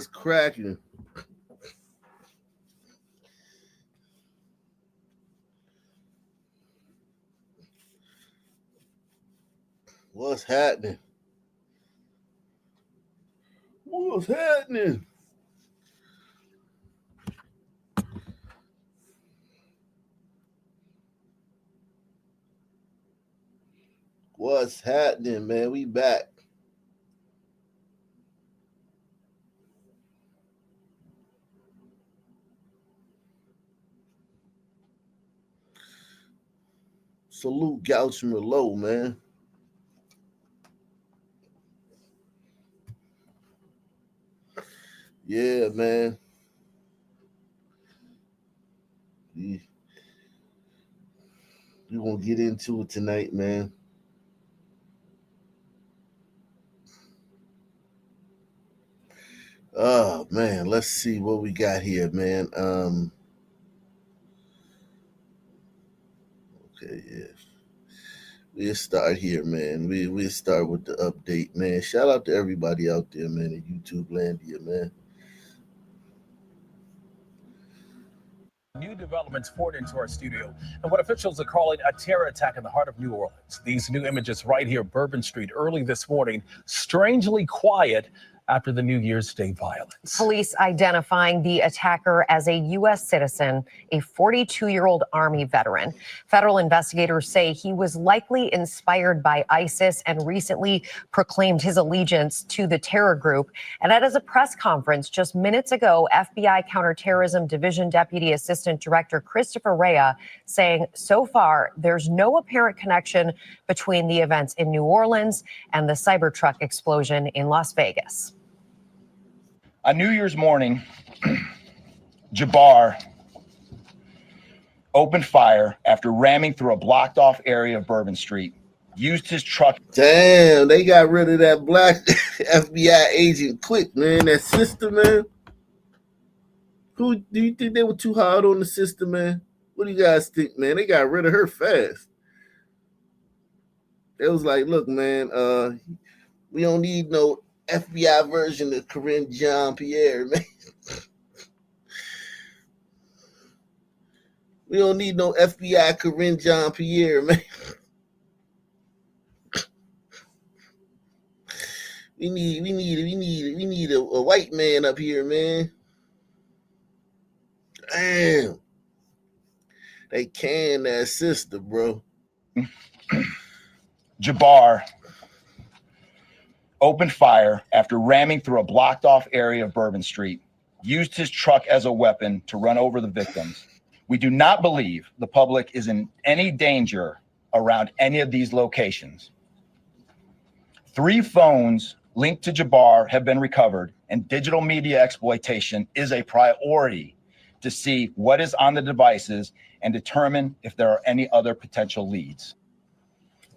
What's cracking? What's happening? What's happening? What's happening, man? We back. Salute Gouch Merlot, man. Yeah, man. We're going to get into it tonight, man. Oh, man. Let's see what we got here, man. Okay, yeah. We'll start here, man. We'll start with the update, man. Shout out to everybody out there, man, in YouTube Landia, man. New developments poured into our studio and what officials are calling a terror attack in the heart of New Orleans. These new images right here, Bourbon Street, early this morning, strangely quiet after the New Year's Day violence. Police identifying the attacker as a U.S. citizen, a 42-year-old Army veteran. Federal investigators say he was likely inspired by ISIS and recently proclaimed his allegiance to the terror group. And at a press conference just minutes ago, FBI Counterterrorism Division Deputy Assistant Director Christopher Rea saying so far there's no apparent connection between the events in New Orleans and the Cybertruck explosion in Las Vegas. On New Year's morning, Jabbar opened fire after ramming through a blocked off area of Bourbon Street, used his truck. Damn, they got rid of that black FBI agent quick, man. That sister, man. Who do you think they were too hard on the sister, man? What do you guys think, man? They got rid of her fast. It was like, look, man, we don't need no FBI version of Corinne Jean-Pierre, man. We don't need no FBI Corinne Jean-Pierre, man. We need a white man up here, man. Damn. They can that sister, bro. Jabbar opened fire after ramming through a blocked off area of Bourbon Street, used his truck as a weapon to run over the victims. We do not believe the public is in any danger around any of these locations. 3 phones linked to Jabbar have been recovered, and digital media exploitation is a priority to see what is on the devices and determine if there are any other potential leads.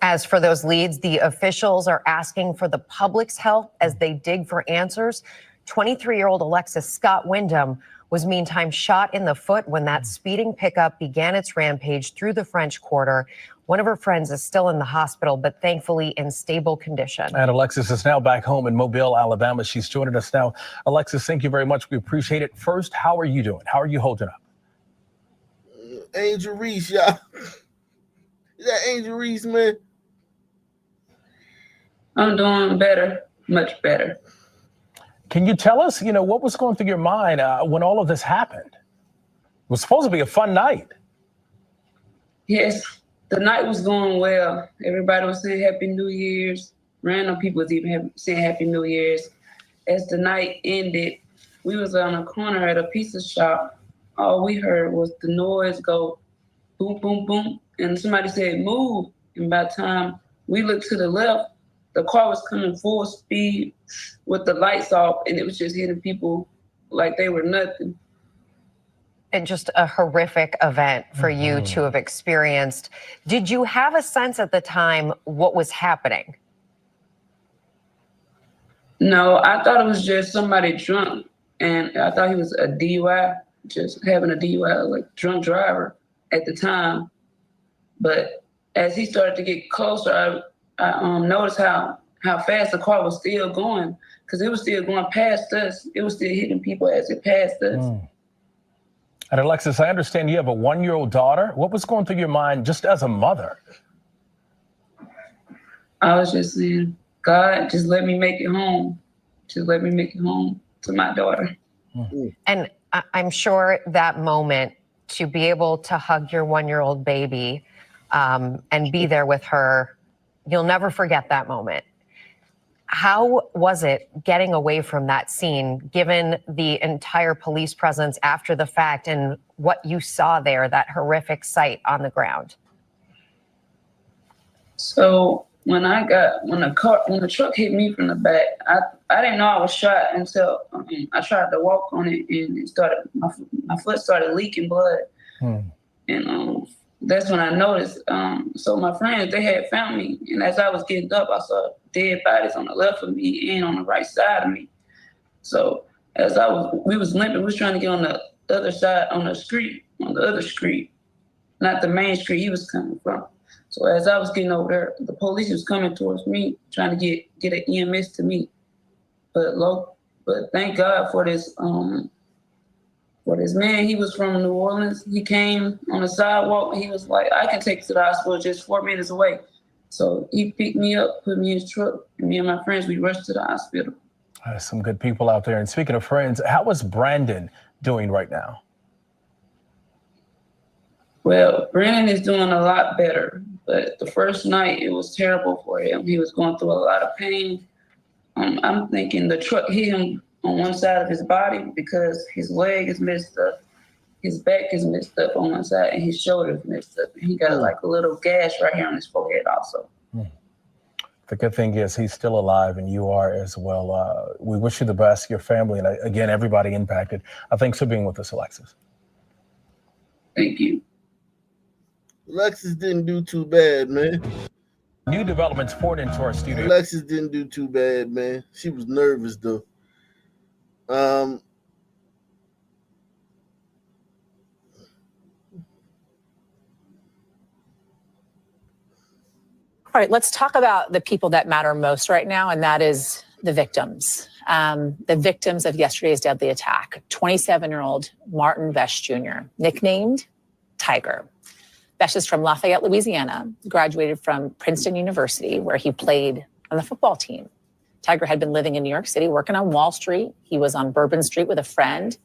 As for those leads, the officials are asking for the public's help as they dig for answers. 23-year-old Alexis Scott Wyndham was meantime shot in the foot when that speeding pickup began its rampage through the French Quarter. One of her friends is still in the hospital, but thankfully in stable condition. And Alexis is now back home in Mobile, Alabama. She's joining us now. Alexis, thank you very much. We appreciate it. First, how are you doing? How are you holding up? Angel Reese, y'all. Is that Angel Reese, man? I'm doing better, much better. Can you tell us, what was going through your mind when all of this happened? It was supposed to be a fun night. Yes, the night was going well. Everybody was saying Happy New Year's. Random people was even saying Happy New Year's. As the night ended, we was on a corner at a pizza shop. All we heard was the noise go boom, boom, boom. And somebody said, move. And by the time we looked to the left, the car was coming full speed with the lights off, and it was just hitting people like they were nothing. And just a horrific event for you to have experienced. Did you have a sense at the time what was happening? No, I thought it was just somebody drunk, and I thought he was a DUI, just having a DUI, like drunk driver at the time. But as he started to get closer, I noticed how how fast the car was still going, because it was still going past us. It was still hitting people as it passed us. And Alexis, I understand you have a 1-year-old daughter. What was going through your mind just as a mother? I was just saying, God, just let me make it home. Just let me make it home to my daughter. And I'm sure that moment to be able to hug your 1-year-old baby and be there with her, you'll never forget that moment. How was it getting away from that scene, given the entire police presence after the fact and what you saw there, that horrific sight on the ground? So when the truck hit me from the back, I didn't know I was shot until I tried to walk on it, and it started. My foot started leaking blood, and that's when I noticed. So my friends, they had found me, and as I was getting up, I saw dead bodies on the left of me and on the right side of me. So as we was limping, we was trying to get on the other side, on the other street, not the main street he was coming from. So as I was getting over there, the police was coming towards me, trying to get an EMS to me. But thank God for this man. He was from New Orleans. He came on the sidewalk and he was like, I can take you to the hospital just 4 minutes away. So he picked me up, put me in his truck, and me and my friends, we rushed to the hospital. Some good people out there. And speaking of friends, how is Brandon doing right now? Well, Brandon is doing a lot better, but the first night it was terrible for him. He was going through a lot of pain. I'm thinking the truck hit him on one side of his body because his leg is messed up, his back is messed up on one side, and his shoulder is messed up. And he got like a little gash right here on his forehead also. The good thing is he's still alive, and you are as well. We wish you the best, your family, and again, everybody impacted. Thanks for being with us, Alexis. Thank you. Alexis didn't do too bad, man. New developments poured into our studio. Alexis didn't do too bad, man. She was nervous, though. All right, let's talk about the people that matter most right now, and that is the victims. The victims of yesterday's deadly attack. 27-year-old Martin Vesh Jr., nicknamed Tiger. Vesh is from Lafayette, Louisiana, graduated from Princeton University, where he played on the football team. Tiger had been living in New York City, working on Wall Street. He was on Bourbon Street with a friend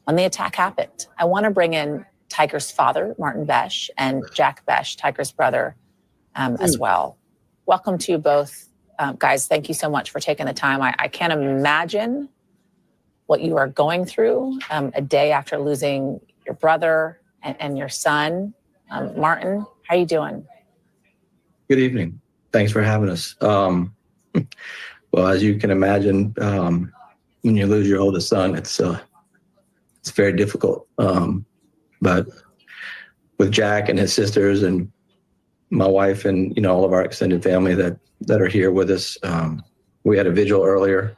when the attack happened. I want to bring in Tiger's father, Martin Vesh, and Jack Vesh, Tiger's brother, as well. Welcome to you both. Guys, thank you so much for taking the time. I can't imagine what you are going through a day after losing your brother and your son. Martin, how are you doing? Good evening. Thanks for having us. Well, as you can imagine, when you lose your oldest son, it's very difficult. But with Jack and his sisters and my wife and all of our extended family that are here with us, we had a vigil earlier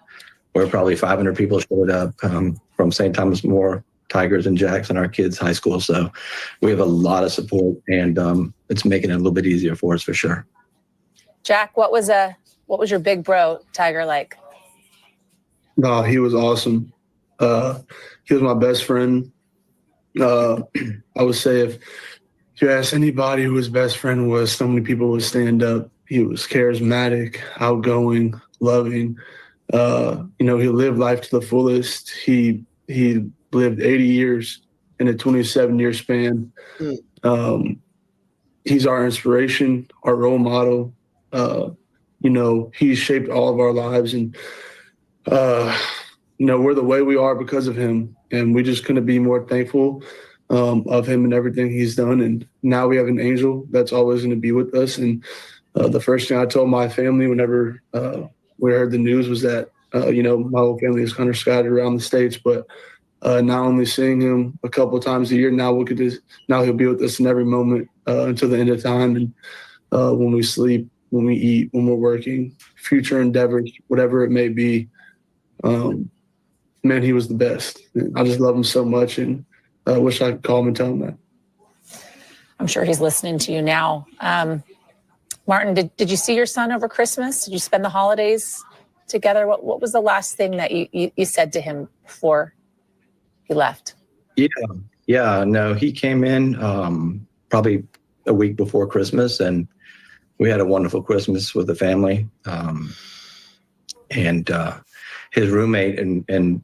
where probably 500 people showed up from St. Thomas More, Tigers and Jacks and our kids' high school. So we have a lot of support, and it's making it a little bit easier for us for sure. Jack, what was your big bro Tiger like? No, he was awesome. He was my best friend. I would say if you ask anybody who his best friend was, so many people would stand up. He was charismatic, outgoing, loving. He lived life to the fullest. He lived 80 years in a 27-year span. He's our inspiration, our role model. He's shaped all of our lives, and we're the way we are because of him, and we just couldn't be more thankful of him and everything he's done. And now we have an angel that's always going to be with us. And the first thing I told my family whenever we heard the news was that my whole family is kind of scattered around the States, but not only seeing him a couple of times a year, now he'll be with us in every moment until the end of time. And when we sleep, when we eat, when we're working, future endeavors, whatever it may be, man, he was the best. I just love him so much, and I wish I could call him and tell him that. I'm sure he's listening to you now. Martin, Martin, did you see your son over Christmas? Did you spend the holidays together? What was the last thing that you said to him before he left? Yeah, no, he came in probably a week before Christmas, and we had a wonderful Christmas with the family. And his roommate and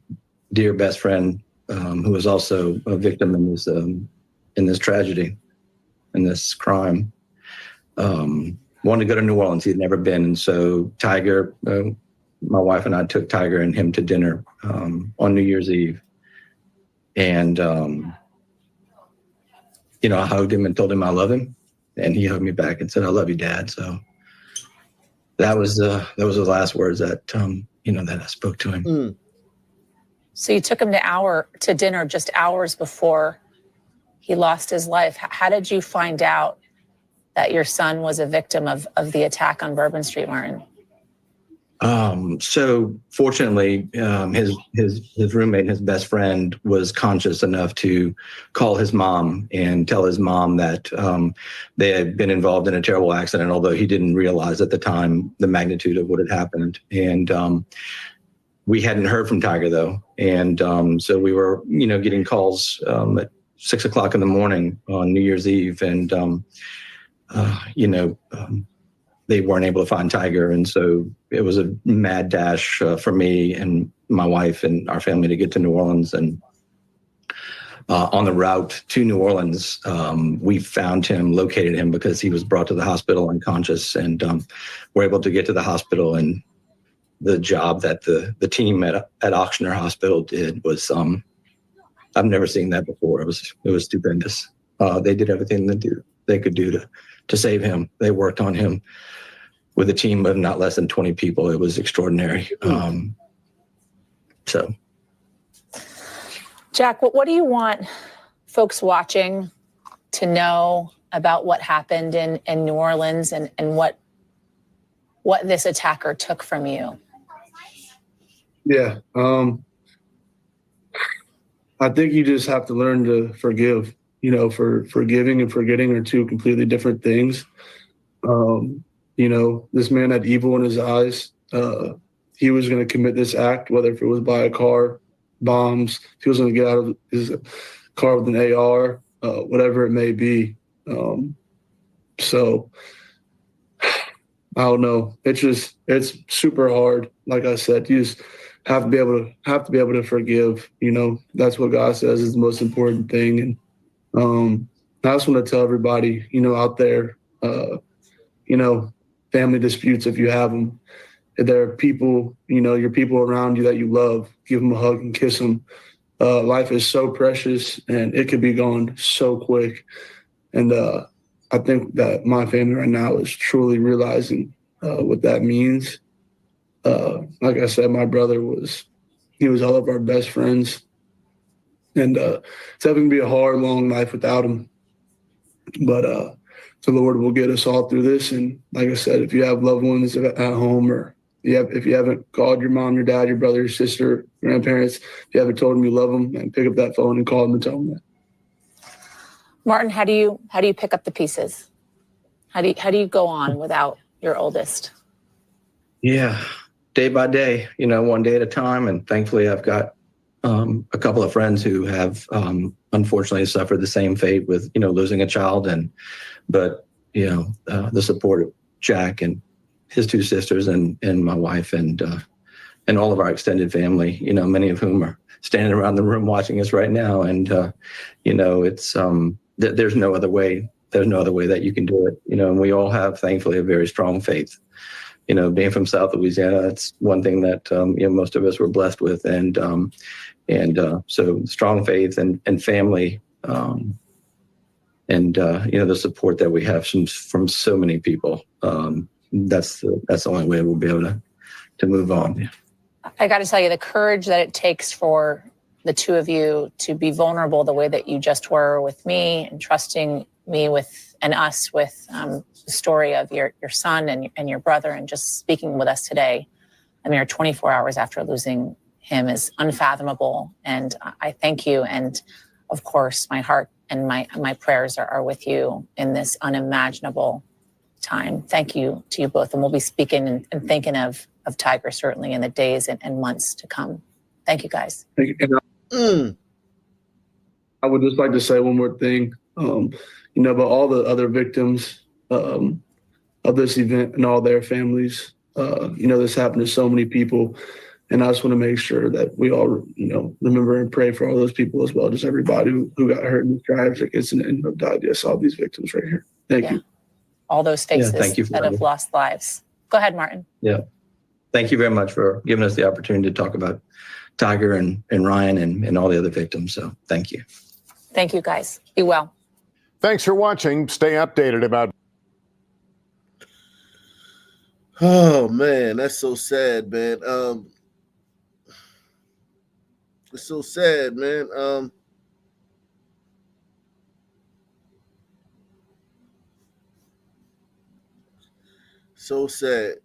dear best friend, who was also a victim in this tragedy, in this crime, wanted to go to New Orleans. He'd never been, and so Tiger, my wife and I took Tiger and him to dinner on New Year's Eve, and I hugged him and told him I love him, and he hugged me back and said, "I love you, Dad." So that was the last words that that I spoke to him. So you took him to dinner just hours before he lost his life. How did you find out that your son was a victim of the attack on Bourbon Street, Martin? So fortunately, his roommate, his best friend, was conscious enough to call his mom and tell his mom that they had been involved in a terrible accident, although he didn't realize at the time the magnitude of what had happened. And we hadn't heard from Tiger, though. And so we were, getting calls at 6 o'clock in the morning on New Year's Eve. And, they weren't able to find Tiger. And so it was a mad dash for me and my wife and our family to get to New Orleans. And on the route to New Orleans, we found him, located him, because he was brought to the hospital unconscious, and were able to get to the hospital. And the job that the team at Auctioner Hospital did was, I've never seen that before. It was stupendous. They did everything they could do to save him. They worked on him with a team of not less than 20 people. It was extraordinary. So, Jack, what do you want folks watching to know about what happened in New Orleans and what this attacker took from you? Yeah. I think you just have to learn to forgive. Forgiving and forgetting are two completely different things. This man had evil in his eyes. He was going to commit this act, whether if it was by a car, bombs, if he was going to get out of his car with an AR, whatever it may be. So I don't know. It's super hard. Like I said, you just have to be able to forgive. That's what God says is the most important thing. And I just want to tell everybody, out there, family disputes, if you have them, if there are people, your people around you that you love, give them a hug and kiss them. Life is so precious and it could be gone so quick. And I think that my family right now is truly realizing what that means. Like I said, my brother was all of our best friends. And it's definitely going to be a hard, long life without him. But the Lord will get us all through this. And like I said, if you have loved ones at home, or if you haven't called your mom, your dad, your brother, your sister, grandparents, if you haven't told them you love them, and pick up that phone and call them and tell them that. Martin, how do you pick up the pieces? How do you go on without your oldest? Yeah, day by day, one day at a time. And thankfully, I've got a couple of friends who have unfortunately suffered the same fate with losing a child, but the support of Jack and his two sisters and my wife and all of our extended family, many of whom are standing around the room watching us right now. And it's there's no other way. There's no other way that you can do it. And we all have, thankfully, a very strong faith. Being from South Louisiana, that's one thing that most of us were blessed with, and so strong faith and family, and the support that we have from so many people. That's the only way we'll be able to move on. I got to tell you, the courage that it takes for the two of you to be vulnerable the way that you just were with me, and trusting me with the story of your son and your brother, and just speaking with us today, a mere 24 hours after losing him, is unfathomable. And I thank you. And of course, my heart and my prayers are with you in this unimaginable time. Thank you to you both. And we'll be speaking and thinking of Tiger certainly in the days and months to come. Thank you, guys. Thank you. And I would just like to say one more thing, about all the other victims of this event and all their families. This happened to so many people. And I just want to make sure that we all, remember and pray for all those people as well, just everybody who got hurt in this tragic incident and died. Yes, all these victims right here. Thank you. All those faces thank you that have lost lives. Go ahead, Martin. Yeah. Thank you very much for giving us the opportunity to talk about Tiger and Ryan and all the other victims. So thank you. Thank you, guys. Be well. Thanks for watching. Stay updated about. Oh man, that's so sad, man. It's so sad, man. So sad.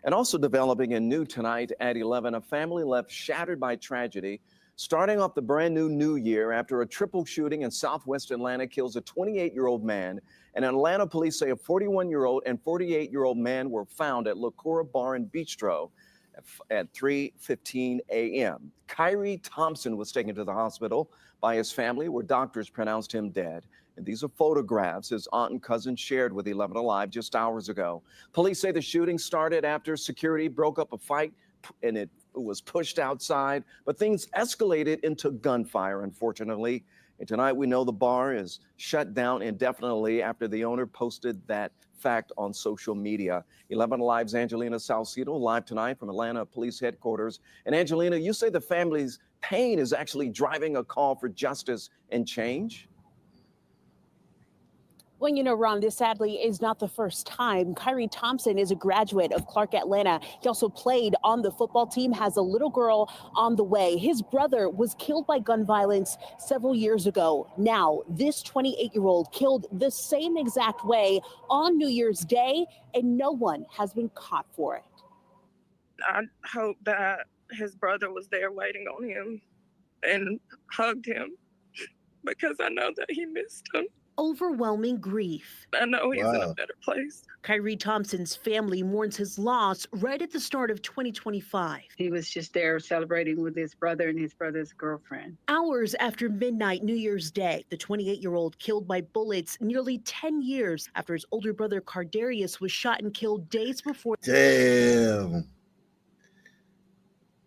And also developing a new tonight at 11, a family left shattered by tragedy, starting off the brand new year after a triple shooting in Southwest Atlanta kills a 28-year-old man. And Atlanta police say a 41-year-old and 48-year-old man were found at Latoya Bar and Bistro at 3:15 a.m. Kyrie Thompson was taken to the hospital by his family, where doctors pronounced him dead. And these are photographs his aunt and cousin shared with 11 Alive just hours ago. Police say the shooting started after security broke up a fight and it was pushed outside, but things escalated into gunfire, unfortunately. And tonight we know the bar is shut down indefinitely after the owner posted that fact on social media. 11 Alive's Angelina Salcido live tonight from Atlanta Police Headquarters. And Angelina, you say the family's pain is actually driving a call for justice and change? Well, Ron, this sadly is not the first time. Kyrie Thompson is a graduate of Clark Atlanta. He also played on the football team, has a little girl on the way. His brother was killed by gun violence several years ago. Now, this 28-year-old killed the same exact way on New Year's Day, and no one has been caught for it. I hope that his brother was there waiting on him and hugged him, because I know that he missed him. Overwhelming grief. I know he's in a better place. Kyrie Thompson's family mourns his loss right at the start of 2025. He was just there celebrating with his brother and his brother's girlfriend. Hours after midnight New Year's Day, the 28-year-old killed by bullets nearly 10 years after his older brother Cardarius was shot and killed days before. Damn,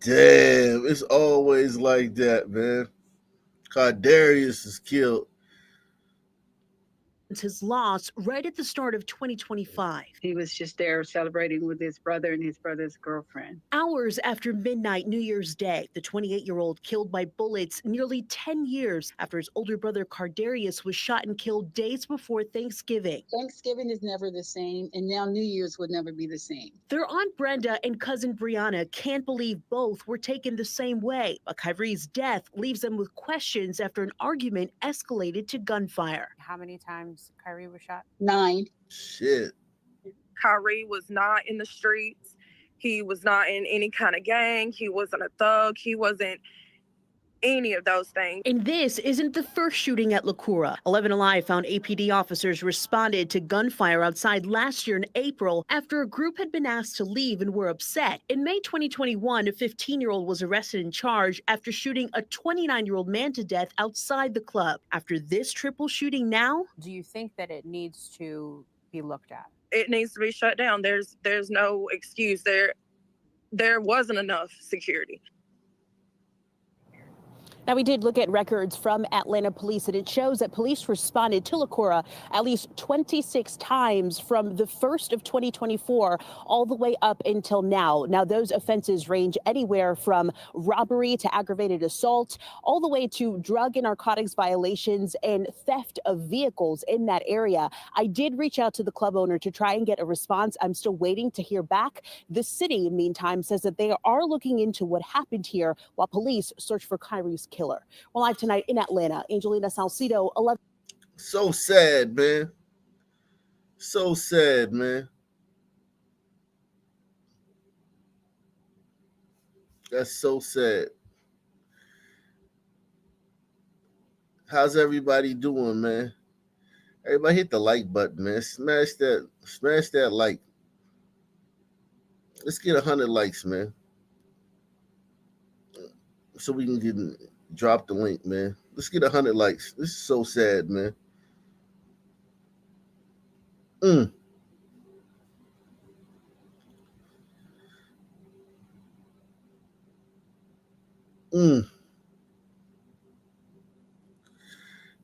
it's always like that, man. Cardarius is killed. His loss right at the start of 2025. He was just there celebrating with his brother and his brother's girlfriend. Hours after midnight New Year's Day, the 28-year-old killed by bullets nearly 10 years after his older brother Cardarius was shot and killed days before Thanksgiving. Thanksgiving is never the same, and now New Year's would never be the same. Their aunt Brenda and cousin Brianna can't believe both were taken the same way, but Kyrie's death leaves them with questions after an argument escalated to gunfire. How many times Kyrie was shot? 9. Shit. Kyrie was not in the streets. He was not in any kind of gang. He wasn't a thug. He wasn't any of those things. And this isn't the first shooting at Latoya. 11 Alive found APD officers responded to gunfire outside last year in April after a group had been asked to leave and were upset. In May 2021, a 15-year-old was arrested and charged after shooting a 29-year-old man to death outside the club. After this triple shooting now, do you think that it needs to be looked at? It needs to be shut down. There's no excuse. There wasn't enough security. Now, we did look at records from Atlanta police, and it shows that police responded to Latoya at least 26 times from the 1st of 2024 all the way up until now. Now, those offenses range anywhere from robbery to aggravated assault, all the way to drug and narcotics violations and theft of vehicles in that area. I did reach out to the club owner to try and get a response. I'm still waiting to hear back. The city, meantime, says that they are looking into what happened here while police search for Kyrie's killer. Well, live tonight in Atlanta, Angelina Salcido, 11. So sad, man. So sad, man. That's so sad. How's everybody doing, man? Everybody hit the like button, man. Smash that like. Let's get 100 likes, man. So we can drop the link, man. Let's get 100 likes. This is so sad, man.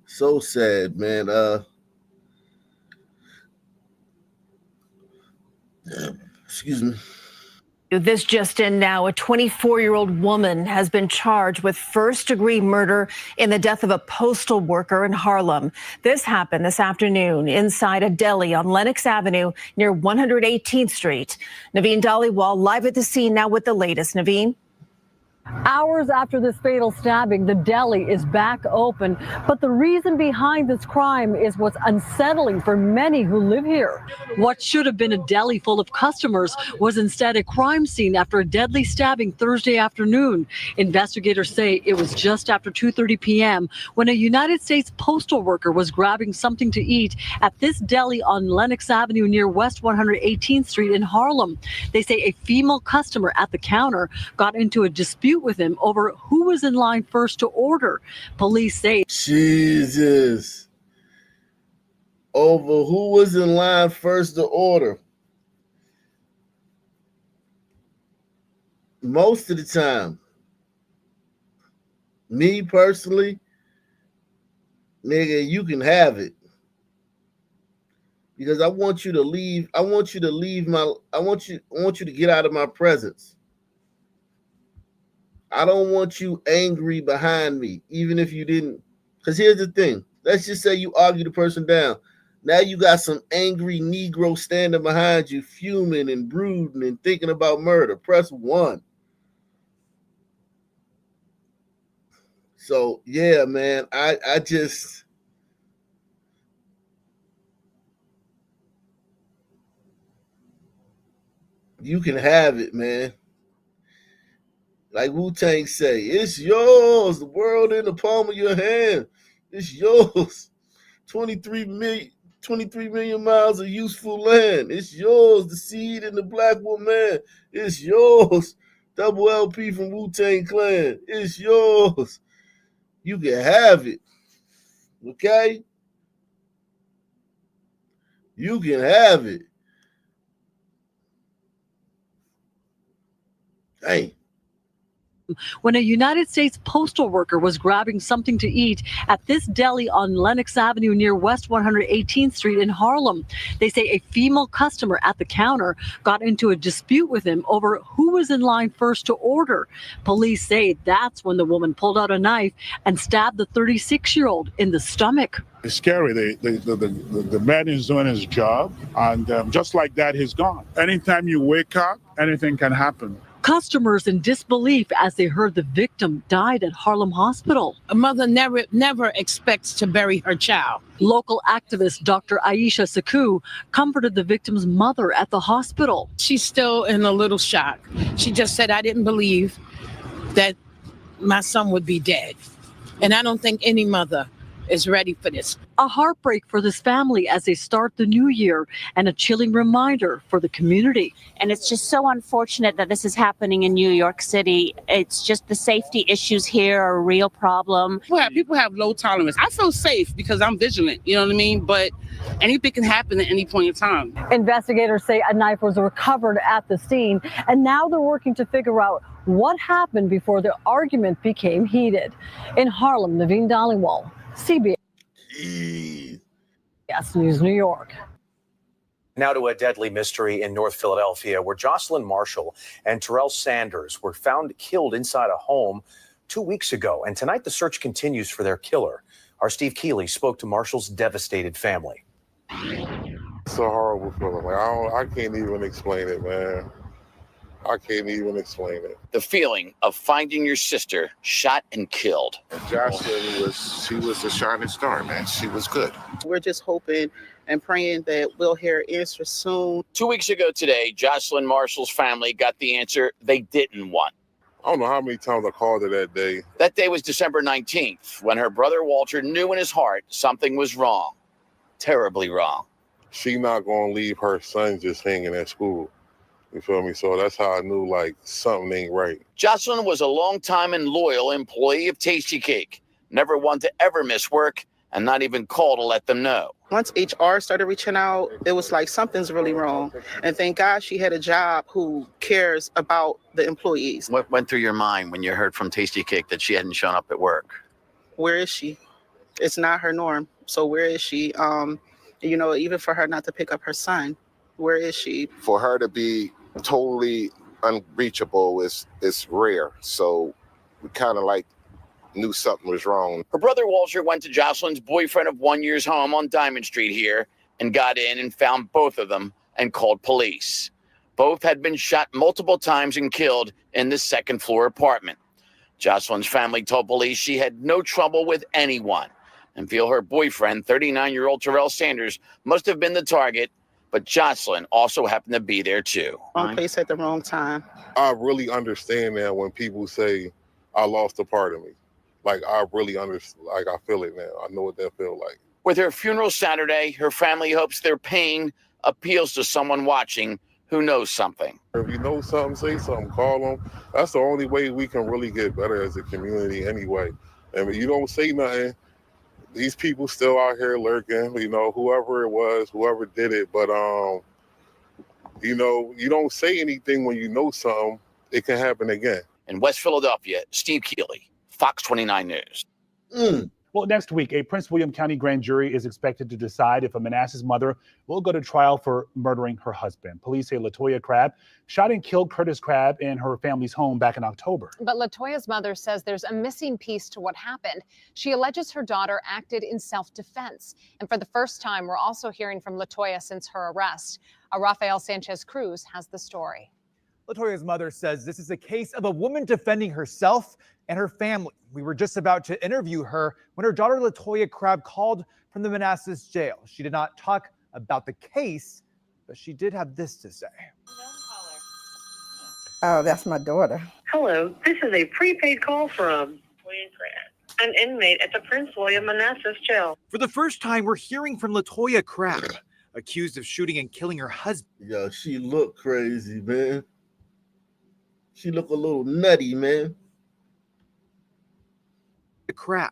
So sad, man. Excuse me. This just in now, a 24-year-old woman has been charged with first-degree murder in the death of a postal worker in Harlem. This happened this afternoon inside a deli on Lenox Avenue near 118th Street. Naveen Dhaliwal live at the scene now with the latest. Naveen? Hours after this fatal stabbing, the deli is back open. But the reason behind this crime is what's unsettling for many who live here. What should have been a deli full of customers was instead a crime scene after a deadly stabbing Thursday afternoon. Investigators say it was just after 2:30 p.m. when a United States postal worker was grabbing something to eat at this deli on Lenox Avenue near West 118th Street in Harlem. They say a female customer at the counter got into a dispute with him over who was in line first to order. Police say Jesus. Over who was in line first to order. Most of the time, me personally, nigga, you can have it. Because I want you to leave. I want you to get out of my presence. I don't want you angry behind me, even if you didn't. Because here's the thing. Let's just say you argue the person down. Now you got some angry Negro standing behind you, fuming and brooding and thinking about murder. Press 1. So, yeah, man, I just... You can have it, man. Like Wu-Tang say, it's yours. The world in the palm of your hand. It's yours. 23 million miles of useful land. It's yours. The seed in the black woman. It's yours. Double LP from Wu-Tang Clan. It's yours. You can have it. Okay? You can have it. Dang. When a United States postal worker was grabbing something to eat at this deli on Lenox Avenue near West 118th Street in Harlem. They say a female customer at the counter got into a dispute with him over who was in line first to order. Police say that's when the woman pulled out a knife and stabbed the 36-year-old in the stomach. It's scary. The man is doing his job, and just like that, he's gone. Anytime you wake up, anything can happen. Customers in disbelief as they heard the victim died at Harlem Hospital. A mother never expects to bury her child. Local activist Dr. Aisha Saku comforted the victim's mother at the hospital. She's still in a little shock. She just said, I didn't believe that my son would be dead. And I don't think any mother is ready for this. A heartbreak for this family as they start the new year and a chilling reminder for the community. And it's just so unfortunate that this is happening in New York City. It's just the safety issues here are a real problem. People have low tolerance. I feel safe because I'm vigilant, you know what I mean? But anything can happen at any point in time. Investigators say a knife was recovered at the scene, and now they're working to figure out what happened before the argument became heated. In Harlem, Naveen Dhaliwal, CBS News, New York. Now to a deadly mystery in North Philadelphia, where Jocelyn Marshall and Terrell Sanders were found killed inside a home 2 weeks ago. And tonight the search continues for their killer. Our Steve Keeley spoke to Marshall's devastated family. It's a horrible feeling. Like, I can't even explain it, man. I can't even explain it. The feeling of finding your sister shot and killed. Jocelyn was the shining star, man. She was good. We're just hoping and praying that we'll hear answers soon. 2 weeks ago today, Jocelyn Marshall's family got the answer they didn't want. I don't know how many times I called her that day. That day was December 19th, when her brother Walter knew in his heart something was wrong. Terribly wrong. She not going to leave her son just hanging at school. You feel me? So that's how I knew, like, something ain't right. Jocelyn was a longtime and loyal employee of Tasty Cake. Never one to ever miss work, and not even call to let them know. Once HR started reaching out, it was like something's really wrong. And thank God she had a job who cares about the employees. What went through your mind when you heard from Tasty Cake that she hadn't shown up at work? Where is she? It's not her norm. So where is she? Even for her not to pick up her son, where is she? For her to be totally unreachable is rare. So we kind of like knew something was wrong. Her brother Walter went to Jocelyn's boyfriend of 1 year's home on Diamond Street here and got in and found both of them and called police. Both had been shot multiple times and killed in the second floor apartment. Jocelyn's family told police she had no trouble with anyone and feel her boyfriend, 39-year-old Terrell Sanders, must have been the target, but Jocelyn also happened to be there too. Wrong place at the wrong time. I really understand that when people say, I lost a part of me. Like, I really understand. Like, I feel it now. I know what that feels like. With her funeral Saturday, her family hopes their pain appeals to someone watching who knows something. If you know something, say something, call them. That's the only way we can really get better as a community anyway. And if you don't say nothing, these people still out here lurking, whoever it was, whoever did it. But, you don't say anything when you know something, it can happen again. In West Philadelphia, Steve Keeley, Fox 29 News. Well, next week, a Prince William County grand jury is expected to decide if a Manassas mother will go to trial for murdering her husband. Police say Latoya Krab shot and killed Curtis Krab in her family's home back in October. But Latoya's mother says there's a missing piece to what happened. She alleges her daughter acted in self-defense. And for the first time, we're also hearing from Latoya since her arrest. Rafael Sanchez Cruz has the story. Latoya's mother says this is a case of a woman defending herself and her family. We were just about to interview her when her daughter Latoya Krab called from the Manassas jail. She did not talk about the case, but she did have this to say. Oh, that's my daughter. Hello, this is a prepaid call from an inmate at the Prince William Manassas jail. For the first time, we're hearing from Latoya Krab, accused of shooting and killing her husband. Yo, she look crazy, man. She look a little nutty, man. Krab,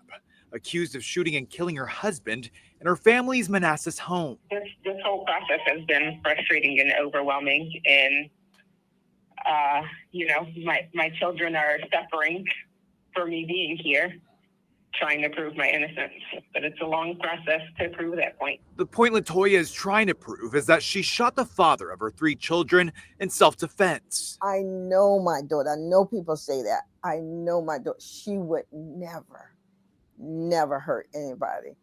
accused of shooting and killing her husband in her family's Manassas home. This whole process has been frustrating and overwhelming, and my children are suffering for me being here, trying to prove my innocence. But it's a long process to prove that point. The point Latoya is trying to prove is that she shot the father of her 3 children in self-defense. I know my daughter. I know people say that. I know my daughter. She would never hurt anybody.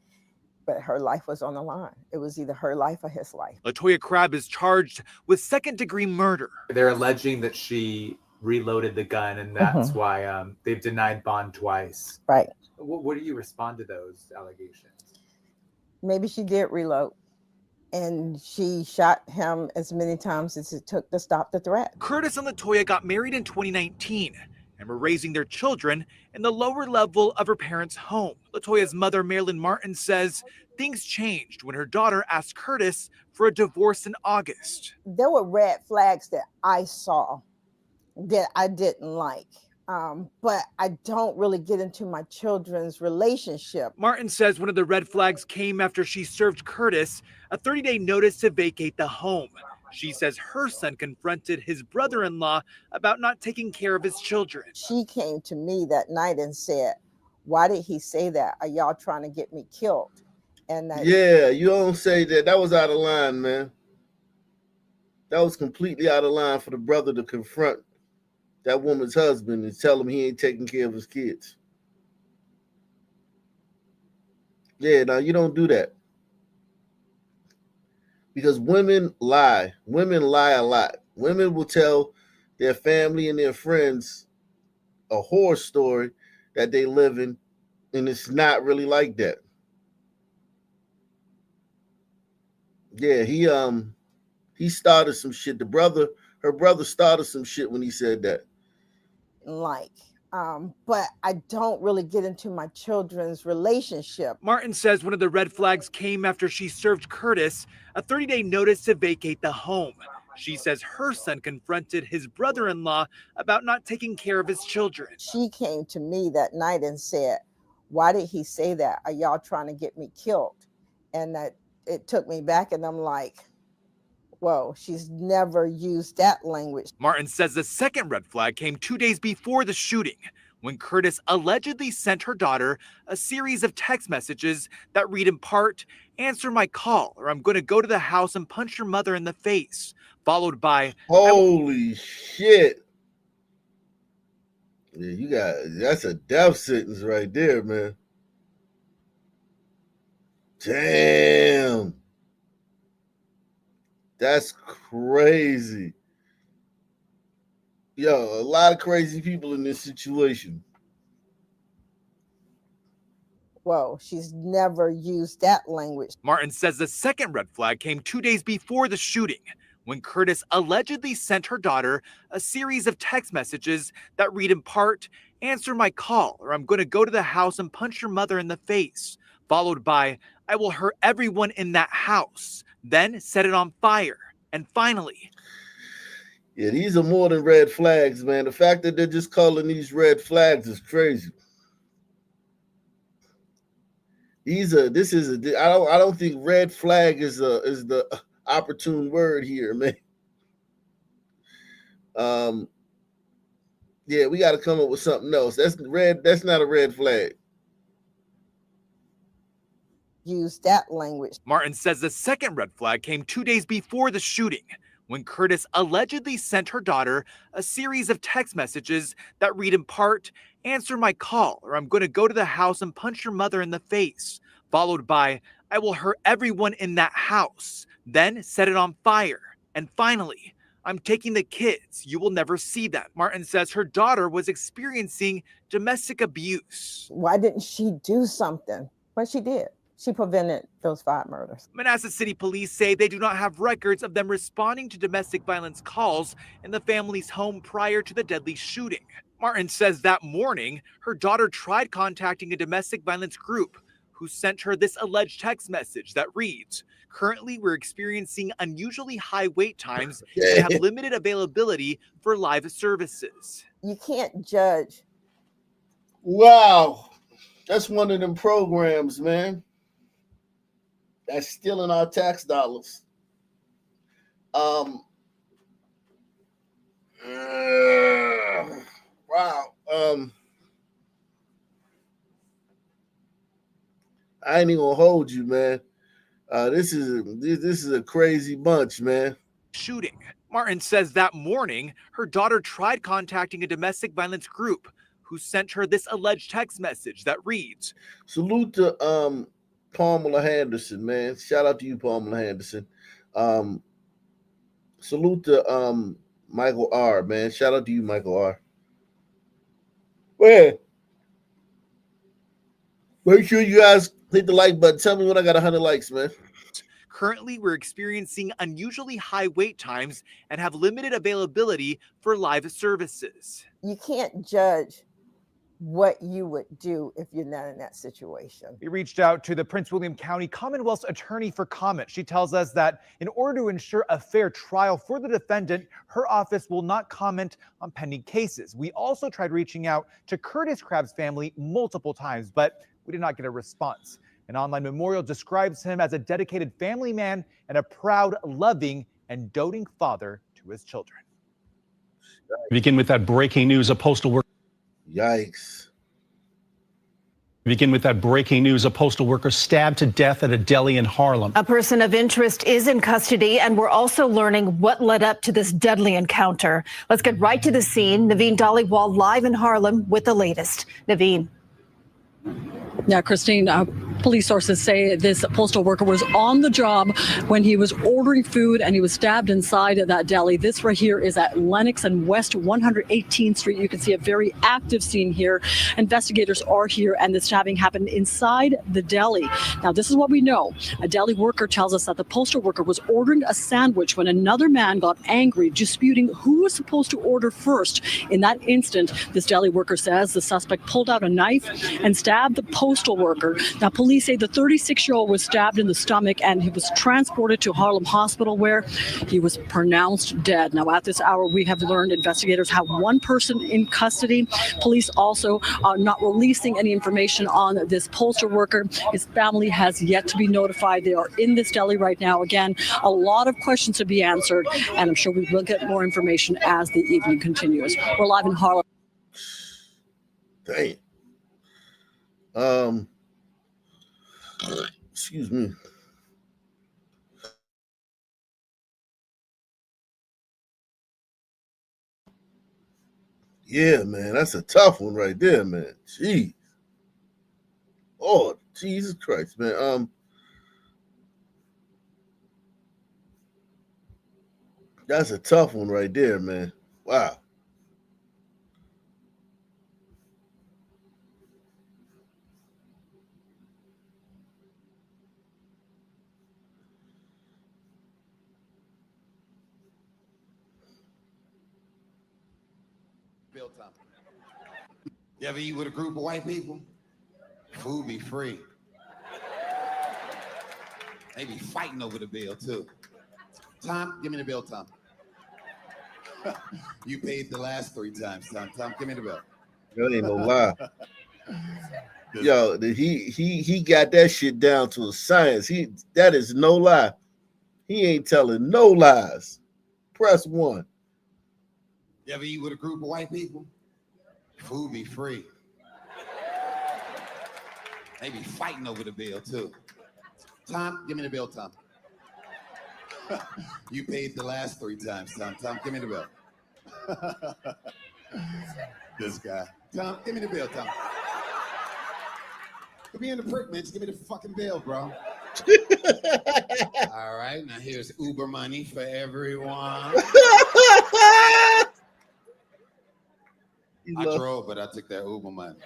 But her life was on the line. It was either her life or his life. Latoya Krab is charged with second-degree murder. They're alleging that she reloaded the gun, and that's why they've denied bond twice. Right. What do you respond to those allegations? Maybe she did reload, and she shot him as many times as it took to stop the threat. Curtis and Latoya got married in 2019 and were raising their children in the lower level of her parents' home. Latoya's mother, Marilyn Martin, says things changed when her daughter asked Curtis for a divorce in August. There were red flags that I saw that I didn't like. But I don't really get into my children's relationship. Martin says one of the red flags came after she served Curtis a 30-day notice to vacate the home. She says her son confronted his brother-in-law about not taking care of his children. She came to me that night and said, "Why did he say that? Are y'all trying to get me killed?" And yeah, you don't say that. That was out of line, man. That was completely out of line for the brother to confront that woman's husband and tell him he ain't taking care of his kids. Yeah, now you don't do that. Because women lie. Women lie a lot. Women will tell their family and their friends a horror story that they live in, and it's not really like that. Yeah, he started some shit. Her brother started some shit when he said that. Like, but I don't really get into my children's relationship. Martin says one of the red flags came after she served Curtis a 30-day notice to vacate the home. She says her son confronted his brother-in-law about not taking care of his children. She came to me that night and said, "Why did he say that? Are y'all trying to get me killed?" And that it took me back, and I'm like, whoa, she's never used that language. Martin says the second red flag came 2 days before the shooting, when Curtis allegedly sent her daughter a series of text messages that read in part, "Answer my call or I'm going to go to the house and punch your mother in the face," followed by, "Holy shit. Yeah, that's a death sentence right there, man. Damn. That's crazy. Yo, a lot of crazy people in this situation. Whoa, she's never used that language. Martin says the second red flag came 2 days before the shooting, when Curtis allegedly sent her daughter a series of text messages that read in part, "Answer my call or I'm going to go to the house and punch your mother in the face," followed by, "I will hurt everyone in that house," then set it on fire. And finally, yeah, these are more than red flags, man. The fact that they're just calling these red flags is crazy. I don't think red flag is the opportune word here, man. Yeah, we got to come up with something else. That's not a red flag. Use that language. Martin says the second red flag came 2 days before the shooting, when Curtis allegedly sent her daughter a series of text messages that read in part, "Answer my call or I'm going to go to the house and punch your mother in the face," followed by, "I will hurt everyone in that house," then set it on fire. And finally, "I'm taking the kids. You will never see them." Martin says her daughter was experiencing domestic abuse. Why didn't she do something? Well, she did. She prevented those 5 murders. Manassas City police say they do not have records of them responding to domestic violence calls in the family's home prior to the deadly shooting. Martin says that morning, her daughter tried contacting a domestic violence group who sent her this alleged text message that reads, "Currently, we're experiencing unusually high wait times and have limited availability for live services." You can't judge. Wow. That's one of them programs, man. That's stealing our tax dollars. Wow. I ain't even gonna hold you, man. This is a crazy bunch, man. Shooting. Martin says that morning, her daughter tried contacting a domestic violence group who sent her this alleged text message that reads, "Salute to Pamela Henderson, man. Shout out to you, Pamela Henderson. Salute to Michael R, man. Shout out to you, Michael R. Man, make sure you guys hit the like button. Tell me when I got 100 likes, man. "Currently, we're experiencing unusually high wait times and have limited availability for live services." You can't judge what you would do if you're not in that situation. We reached out to the Prince William County Commonwealth's attorney for comment. She tells us that in order to ensure a fair trial for the defendant, her office will not comment on pending cases. We also tried reaching out to Curtis Krab's family multiple times, but we did not get a response. An online memorial describes him as a dedicated family man and a proud, loving, and doting father to his children. Begin with that breaking news. A postal worker. Yikes. Begin with that breaking news. A postal worker stabbed to death at a deli in Harlem. A person of interest is in custody, and we're also learning what led up to this deadly encounter. Let's get right to the scene. Naveen Dhaliwal live in Harlem with the latest. Naveen. Yeah, Christine, Police sources say this postal worker was on the job when he was ordering food and he was stabbed inside of that deli. This right here is at Lenox and West 118th Street. You can see a very active scene here. Investigators are here, and the stabbing happened inside the deli. Now, this is what we know. A deli worker tells us that the postal worker was ordering a sandwich when another man got angry, disputing who was supposed to order first. In that instant, this deli worker says the suspect pulled out a knife and stabbed the postal worker. Now, police say the 36-year-old was stabbed in the stomach and he was transported to Harlem Hospital, where he was pronounced dead. Now, at this hour, we have learned investigators have one person in custody. Police also are not releasing any information on this postal worker. His family has yet to be notified. They are in this deli right now. Again, a lot of questions to be answered, and I'm sure we will get more information as the evening continues. We're live in Harlem. Dang. Excuse me. Yeah, man, that's a tough one right there, man. Jeez. Oh, Jesus Christ, man. That's a tough one right there, man. Wow. Bill time. You ever eat with a group of white people? Food be free. They be fighting over the bill too. Tom, give me the bill, Tom. You paid the last 3 times, Tom. Tom, give me the bill. That ain't no lie. Yo, he got that shit down to a science. That is no lie. He ain't telling no lies. Press 1. You ever eat with a group of white people? Food be free. They be fighting over the bill too. Tom, give me the bill, Tom. You paid the last 3 times, Tom. Tom, give me the bill. This guy. Tom, give me the bill, Tom. Come here in the prick, man. Just give me the fucking bill, bro. All right, now here's Uber money for everyone. I drove, but I took that Uber money.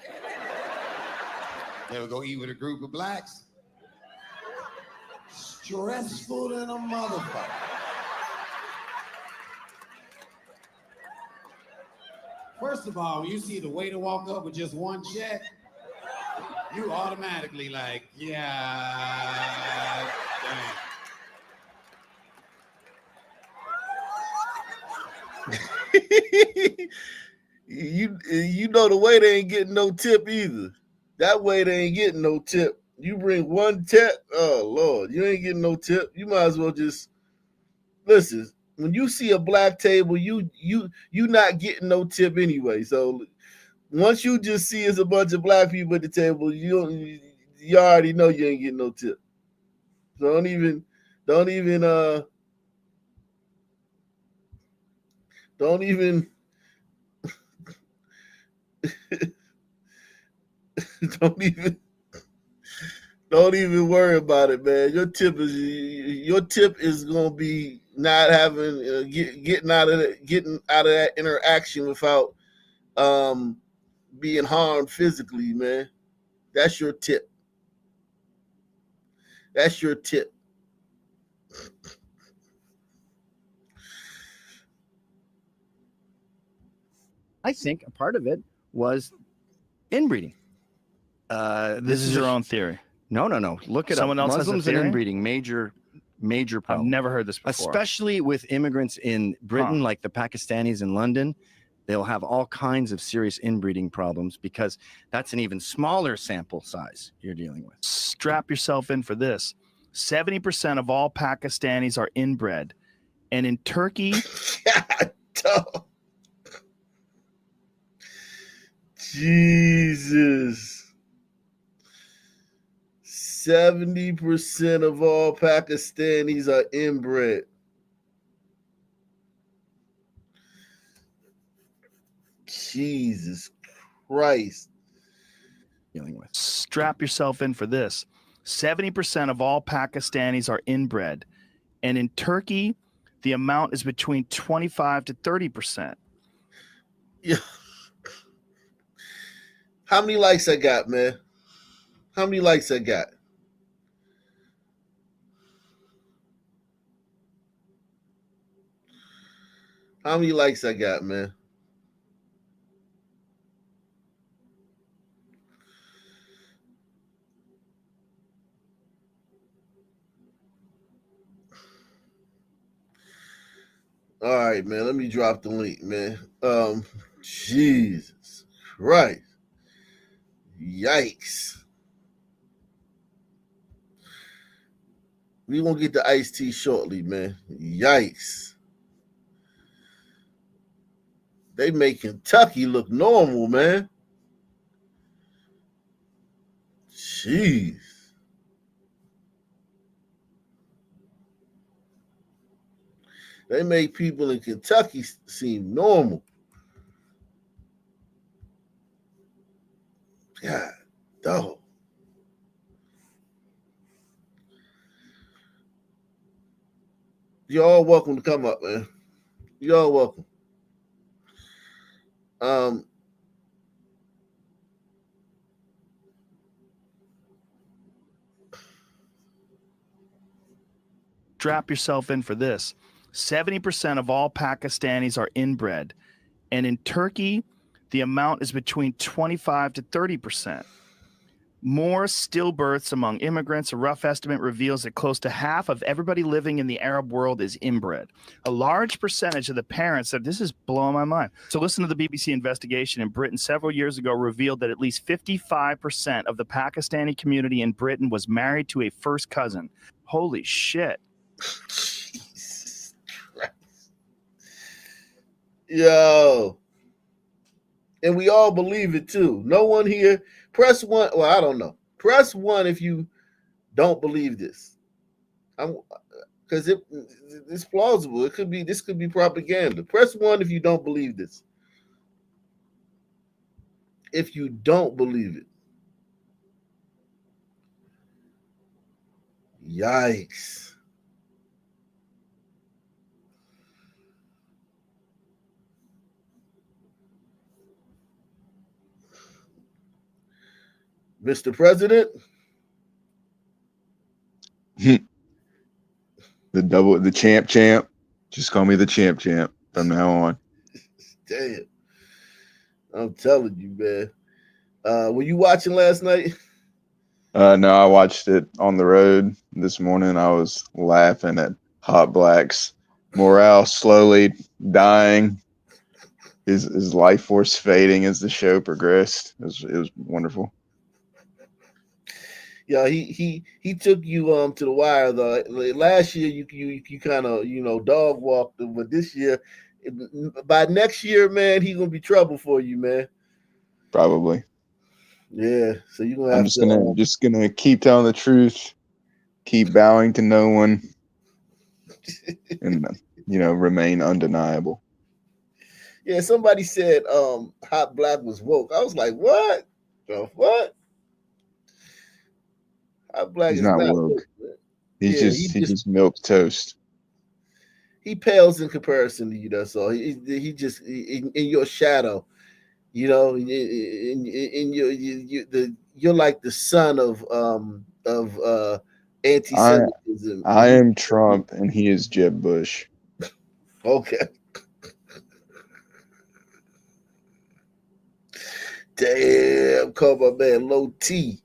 They would go eat with a group of blacks. Stressful than a motherfucker. First of all, when you see the waiter walk up with just 1 check, you automatically like, yeah, damn. You know the waiter ain't getting no tip either. That waiter ain't getting no tip. You bring 1 tip, oh Lord, you ain't getting no tip. You might as well just listen. When you see a black table, you not getting no tip anyway. So once you just see it's a bunch of black people at the table, you already know you ain't getting no tip. So don't even don't even don't even worry about it, man. Your tip is gonna be not having getting out of that interaction without being harmed physically, man. That's your tip. That's your tip. I think a part of it was inbreeding. This is your own theory. No. Look at Someone else has a Muslims and theory? inbreeding, major problem. I've never heard this before. Especially with immigrants in Britain, like the Pakistanis in London. They'll have all kinds of serious inbreeding problems because that's an even smaller sample size you're dealing with. Strap yourself in for this. 70% of all Pakistanis are inbred. And in Turkey... Jesus. 70% of all Pakistanis are inbred. Jesus Christ. Dealing with. Strap yourself in for this. 70% of all Pakistanis are inbred. And in Turkey, the amount is between 25 to 30%. Yeah. How many likes I got, man? How many likes I got? How many likes I got, man? All right, man. Let me drop the link, man. Jesus Christ. Yikes. We gonna get the iced tea shortly, man. Yikes. They make Kentucky look normal, man. Jeez. They make people in Kentucky seem normal. God, dog. Y'all welcome to come up, man. Y'all welcome. Strap yourself in for this. 70% of all Pakistanis are inbred. And in Turkey, the amount is between 25 to 30%. More stillbirths among immigrants. A rough estimate reveals that close to half of everybody living in the Arab world is inbred. A large percentage of the parents said, this is blowing my mind. So listen to the BBC investigation in Britain several years ago revealed that at least 55% of the Pakistani community in Britain was married to a first cousin. Holy shit. Jesus Christ. Yo. And we all believe it too. No one here. Press one. Well, I don't know. Press one if you don't believe this. Because it's plausible. This could be propaganda. Press one if you don't believe this. If you don't believe it. Yikes. Mr. President. The champ. Just call me the champ from now on. Damn. I'm telling you, man. Were you watching last night? No, I watched it on the road this morning. I was laughing at Hot Black's morale slowly dying. His life force fading as the show progressed. It was wonderful. Yeah, he took you to the wire though. Last year you kind of dog walked him, but this year, by next year, man, he's gonna be trouble for you, man. Probably. Yeah, so you're gonna have I'm just gonna keep telling the truth, keep bowing to no one, and remain undeniable. Yeah, somebody said Hot Black was woke. I was like, what? The what? Hot Black He's is not not woke. woke. He just milk toast. He pales in comparison to you. That's all. He just in your shadow. You're like the son of anti-Semitism. I am Trump and he is Jeb Bush. Okay. Damn, call my man Low T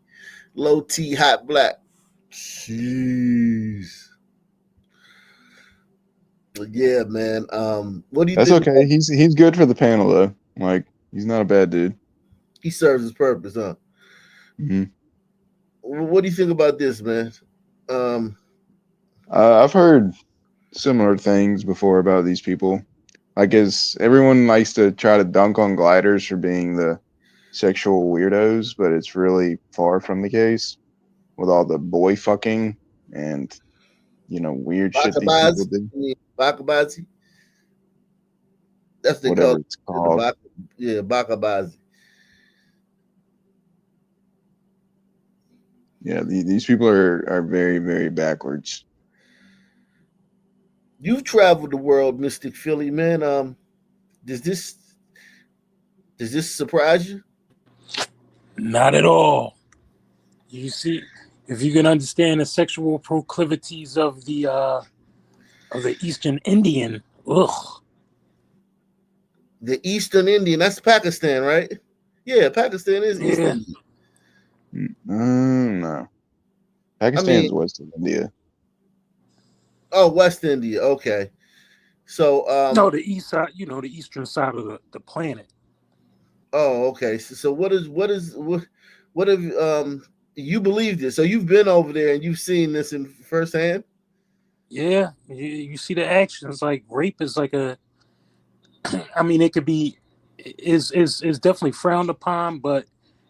Hot Black. Jeez. Yeah, man. What do you That's think? okay. He's good for the panel though. Like, he's not a bad dude. He serves his purpose, huh? Mm-hmm. What do you think about this, man? I've heard similar things before about these people. I guess everyone likes to try to dunk on gliders for being the sexual weirdos, but it's really far from the case with all the boy fucking and weird shit these people do. Bakabazi. That's the Whatever it's called. Bakabazi. Yeah, these people are very, very backwards. You've traveled the world, Mystic Philly, man. Does this surprise you? Not at all. You see, if you can understand the sexual proclivities of the Eastern Indian, ugh. The Eastern Indian, that's Pakistan, right? Yeah, Pakistan is East Yeah. Indian. No, Pakistan is west of India. Oh, West India. Okay. So No, the east side, the eastern side of the planet. Oh, okay. So what have you believe this? So you've been over there and you've seen this in firsthand? Yeah, you see the actions. Like rape is like a, I mean, it could be, is definitely frowned upon, but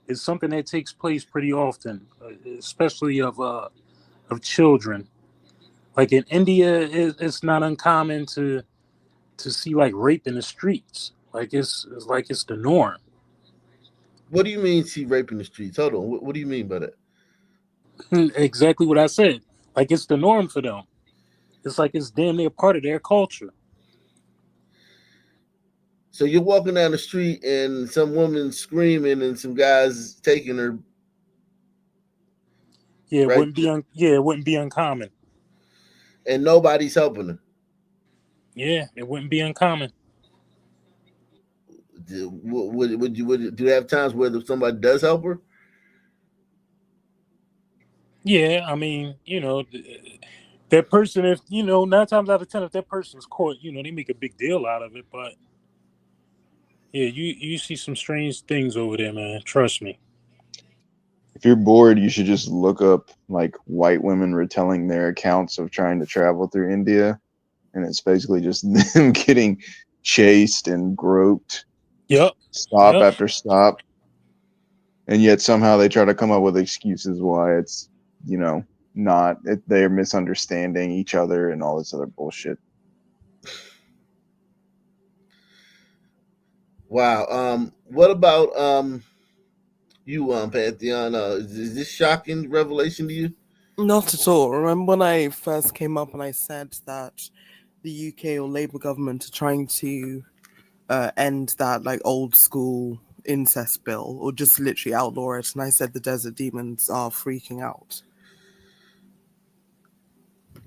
it's something that takes place pretty often, especially of children. Like in India, it's not uncommon to see like rape in the streets. Like it's the norm. What do you mean see rape in the streets? Hold on. What do you mean by that? Exactly what I said. Like it's the norm for them. It's like it's damn near part of their culture. So you're walking down the street and some woman screaming and some guys taking her. Yeah, right? It wouldn't be uncommon. And nobody's helping her. Yeah, it wouldn't be uncommon. Do you have times where somebody does help her? Yeah, I mean, that person, if 9 times out of 10, if that person's caught, they make a big deal out of it. But yeah, you see some strange things over there, man. Trust me. If you're bored, you should just look up like white women retelling their accounts of trying to travel through India, and it's basically just them getting chased and groped. Yep. Stop after stop. And yet somehow they try to come up with excuses why it's, they're misunderstanding each other and all this other bullshit. Wow. What about you, Pantheon? Is this shocking revelation to you? Not at all. Remember when I first came up and I said that the UK or Labour government are trying to end that like old school incest bill or just literally outlaw it, and I said the desert demons are freaking out.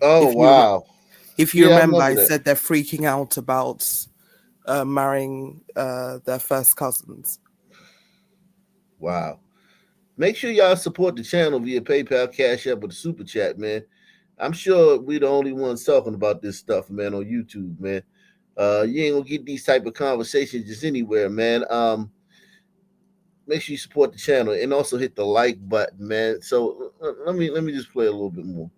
Oh, wow. If you remember, I that. said they're freaking out about marrying their first cousins. Wow. Make sure y'all support the channel via PayPal, Cash App, or the Super Chat, man. I'm sure we're the only ones talking about this stuff, man, on YouTube, man. You ain't gonna get these type of conversations just anywhere, man. Make sure you support the channel and also hit the like button, man. So let me just play a little bit more.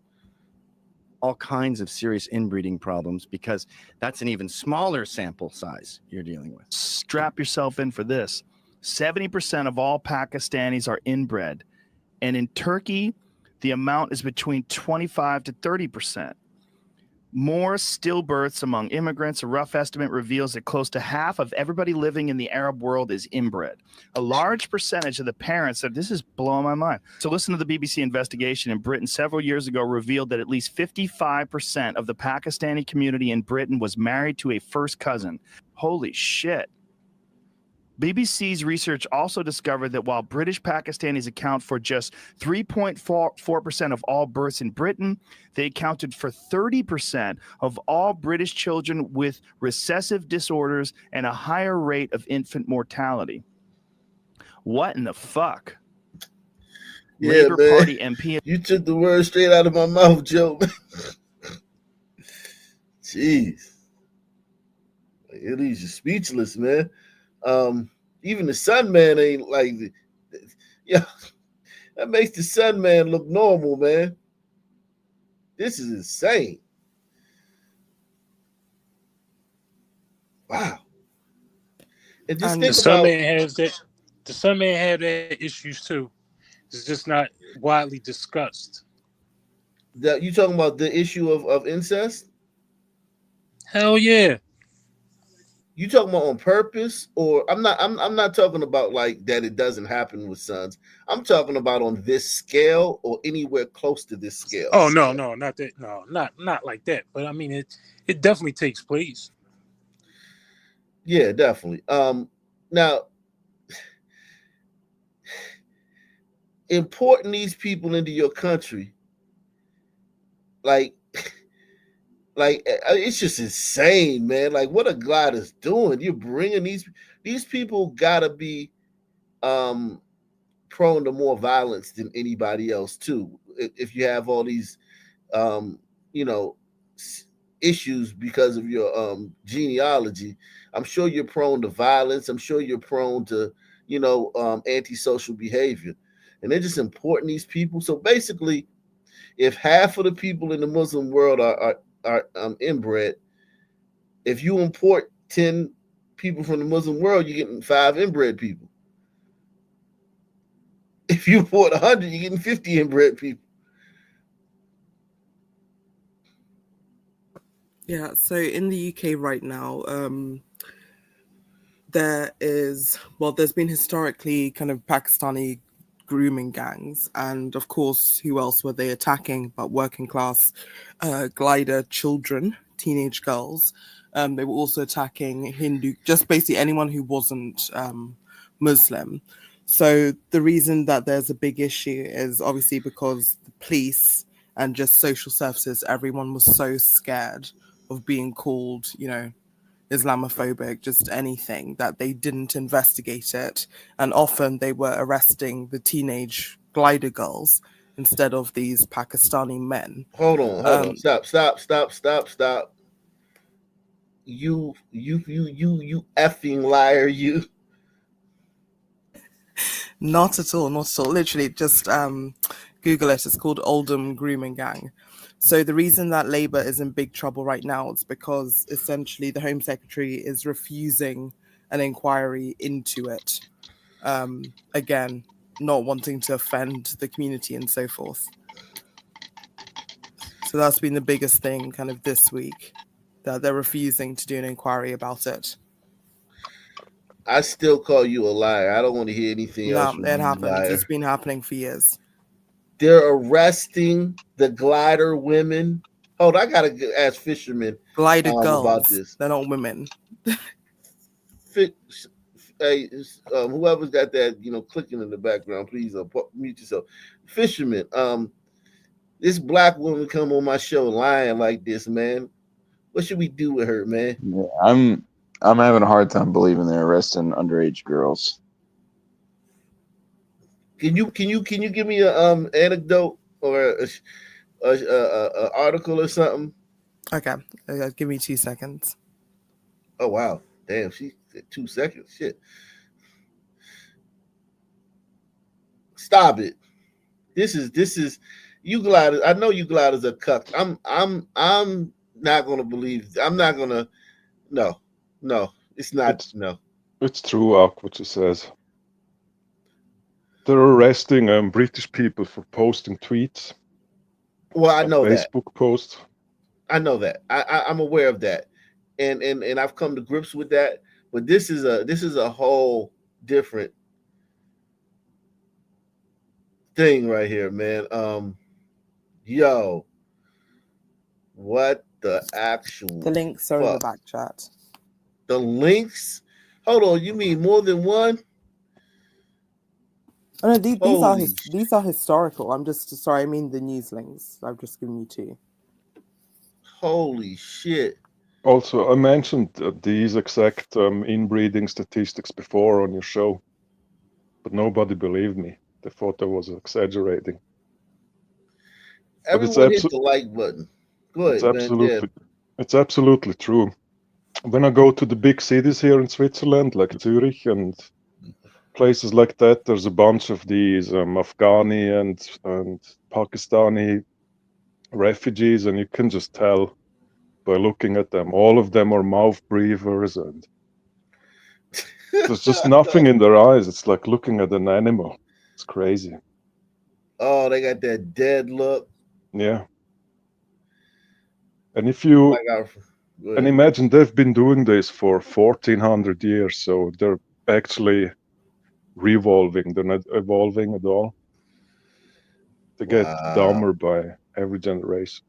All kinds of serious inbreeding problems because that's an even smaller sample size you're dealing with. Strap yourself in for this. 70% of all Pakistanis are inbred. And in Turkey, the amount is between 25 to 30%. More stillbirths among immigrants. A rough estimate reveals that close to half of everybody living in the Arab world is inbred. A large percentage of the parents said, this is blowing my mind. So listen to the BBC investigation in Britain several years ago revealed that at least 55% of the Pakistani community in Britain was married to a first cousin. Holy shit. BBC's research also discovered that while British Pakistanis account for just 3.4% of all births in Britain, they accounted for 30% of all British children with recessive disorders and a higher rate of infant mortality. What in the fuck? Yeah, Labour man. Party MP. You took the word straight out of my mouth, Joe. Jeez. It leaves you speechless, man. Even the Sun Man ain't like, yeah, that makes the Sun Man look normal, man. This is insane. Wow. And just think the Sun about Man has that. The Sun Man had that issues too. It's just not widely discussed. that. You talking about the issue of incest? Hell yeah. You talking about on purpose, or I'm not talking about like that it doesn't happen with sons. I'm talking about on this scale or anywhere close to this scale. Oh no, not that. No, not like that. But I mean, it definitely takes place. Yeah, definitely. Now importing these people into your country, like it's just insane, man. Like what a glider's doing. You're bringing these people gotta be prone to more violence than anybody else too. If you have all these you know issues because of your genealogy, I'm sure you're prone to violence. I'm sure you're prone to antisocial behavior, and they're just importing these people. So basically, if half of the people in the Muslim world are inbred, if you import 10 people from the Muslim world, you're getting 5 inbred people. If you import 100, you're getting 50 inbred people. Yeah, so in the UK right now, there's been historically kind of Pakistani grooming gangs, and of course, who else were they attacking but working class glider children, teenage girls. They were also attacking Hindu, just basically anyone who wasn't Muslim. So the reason that there's a big issue is obviously because the police and just social services, everyone was so scared of being called, Islamophobic, just anything, that they didn't investigate it. And often they were arresting the teenage glider girls instead of these Pakistani men. Hold on. Stop. You effing liar, you. Not at all. Literally, just Google it. It's called Oldham Grooming Gang. So the reason that Labour is in big trouble right now is because essentially the Home Secretary is refusing an inquiry into it. Again, not wanting to offend the community and so forth. So that's been the biggest thing kind of this week, that they're refusing to do an inquiry about it. I still call you a liar. I don't want to hear anything else from it you, happens. liar. It's been happening for years. They're arresting the glider women. Hold on, I gotta ask Fisherman Glider girls. about this. They're not women. Hey, whoever's got that, clicking in the background, please mute yourself. Fisherman, this black woman come on my show lying like this, man. What should we do with her, man? Yeah, I'm having a hard time believing they're arresting underage girls. Can you give me a anecdote or a article or something? Okay, give me 2 seconds. Oh wow, damn, she said 2 seconds. Shit, stop it. This is you gliders. I know you gliders are cucked. I'm not gonna believe. I'm not gonna. No, it's not. No, it's true, Ak, what she says. They're arresting British people for posting tweets. Well, I know that. Facebook posts. I know that. I'm aware of that, and I've come to grips with that. But this is a whole different thing right here, man. Yo, what the actual? The links are in the back chat. The links? Hold on, you mean more than one? Oh, no, these are historical. I'm just sorry. I mean the news links. I've just given you 2. Holy shit! Also, I mentioned these exact inbreeding statistics before on your show, but nobody believed me. They thought I was exaggerating. Everyone hit the like button. Go ahead, man. It's absolutely true. When I go to the big cities here in Switzerland, like Zurich and places like that, there's a bunch of these Afghani and Pakistani refugees, and you can just tell by looking at them. All of them are mouth breathers, and there's just nothing in their eyes. It's like looking at an animal. It's crazy. Oh, they got that dead look. Yeah. And if you And imagine they've been doing this for 1400 years, so they're actually revolving. They're not evolving at all. They get dumber by every generation.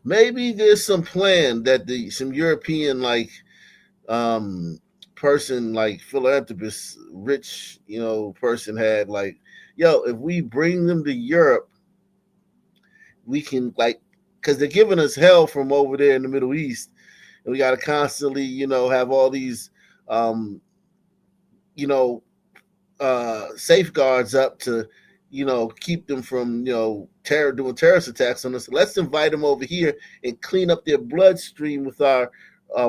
Maybe there's some plan that some European person, like philanthropist, rich, person had, like, yo, if we bring them to Europe, we can, like, because they're giving us hell from over there in the Middle East, and we got to constantly, have all these, you know, safeguards up to, keep them from, doing terrorist attacks on us. Let's invite them over here and clean up their bloodstream with our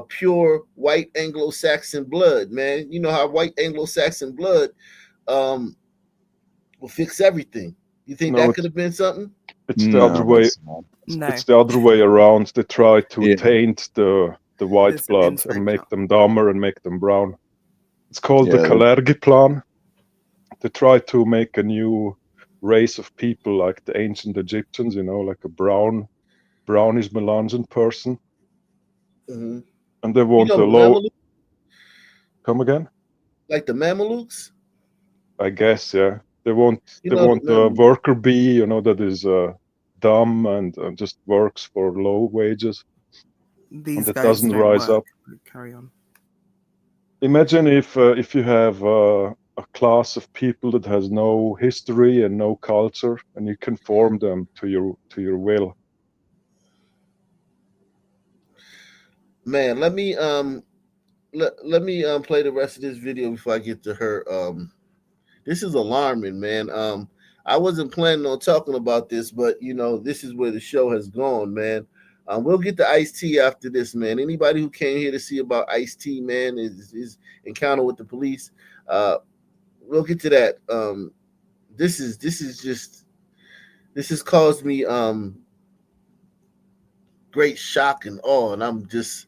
pure white Anglo-Saxon blood, man. You know how white Anglo-Saxon blood will fix everything. You think No, that could have been something? It's the other way. It's the other way around. They try to taint the white It's blood inside and make them dumber and make them brown. It's called the Yeah. Kalergi plan. They try to make a new race of people like the ancient Egyptians, like a brownish Melangen person. Mm-hmm. And they want a low. Come again? Like the Mamelukes? I guess, yeah. They want You they know, want a worker bee, that is dumb and just works for low wages. These and that guys doesn't don't rise work. up. Carry on. Imagine if you have a class of people that has no history and no culture, and you conform them to your will. Man, let me let me play the rest of this video before I get to her. This is alarming, man. I wasn't planning on talking about this, but this is where the show has gone, man. We'll get to Ice-T after this, man. Anybody who came here to see about Ice-T, man, is encounter with the police. We'll get to that. This has caused me great shock and awe, and I'm just.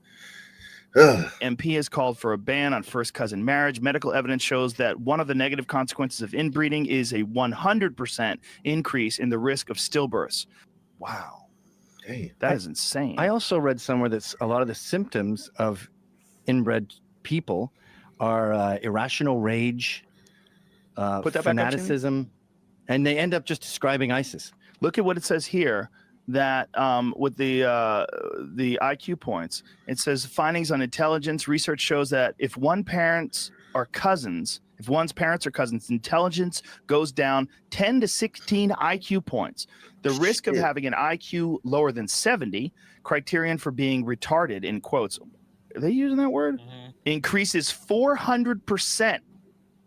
MP has called for a ban on first cousin marriage. Medical evidence shows that one of the negative consequences of inbreeding is a 100% increase in the risk of stillbirths. Wow. Damn. That is insane. I also read somewhere that a lot of the symptoms of inbred people are irrational rage, Put that back up, Jamie. fanaticism, and they end up just describing ISIS. Look at what it says here. That with the IQ points, it says findings on intelligence. Research shows that if one's parents are cousins, intelligence goes down 10 to 16 IQ points. The risk of having an IQ lower than 70, criterion for being retarded, in quotes, are they using that word? Increases 400%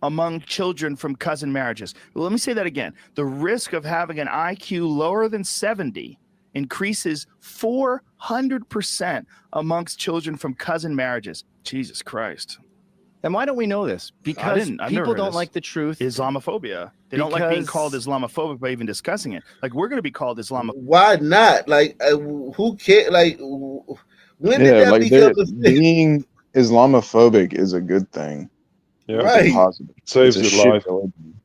among children from cousin marriages. Well, let me say that again. The risk of having an IQ lower than 70 increases 400% amongst children from cousin marriages. Jesus Christ. And why don't we know this? Because people don't like the truth. Islamophobia. They don't like being called Islamophobic by even discussing it. Like, we're going to be called Islamophobic. Why not? Like, who cares? Like, when did that like become a thing? being Islamophobic is a good thing. Yeah, It's right. a positive. Saves It's a your shit life. religion.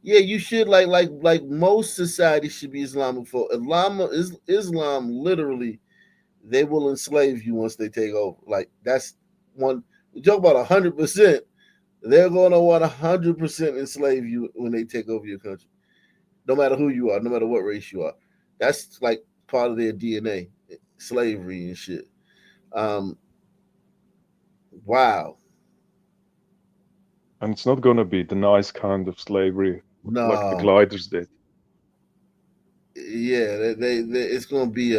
Yeah, you should like most societies should be Islamophobic. Islam literally, they will enslave you once they take over. Like, that's one. You talk about 100%. They're gonna want 100% enslave you when they take over your country, no matter who you are, no matter what race you are. That's like part of their DNA, slavery and shit. Wow. And it's not going to be the nice kind of slavery like the No. gliders did. Yeah, they it's gonna be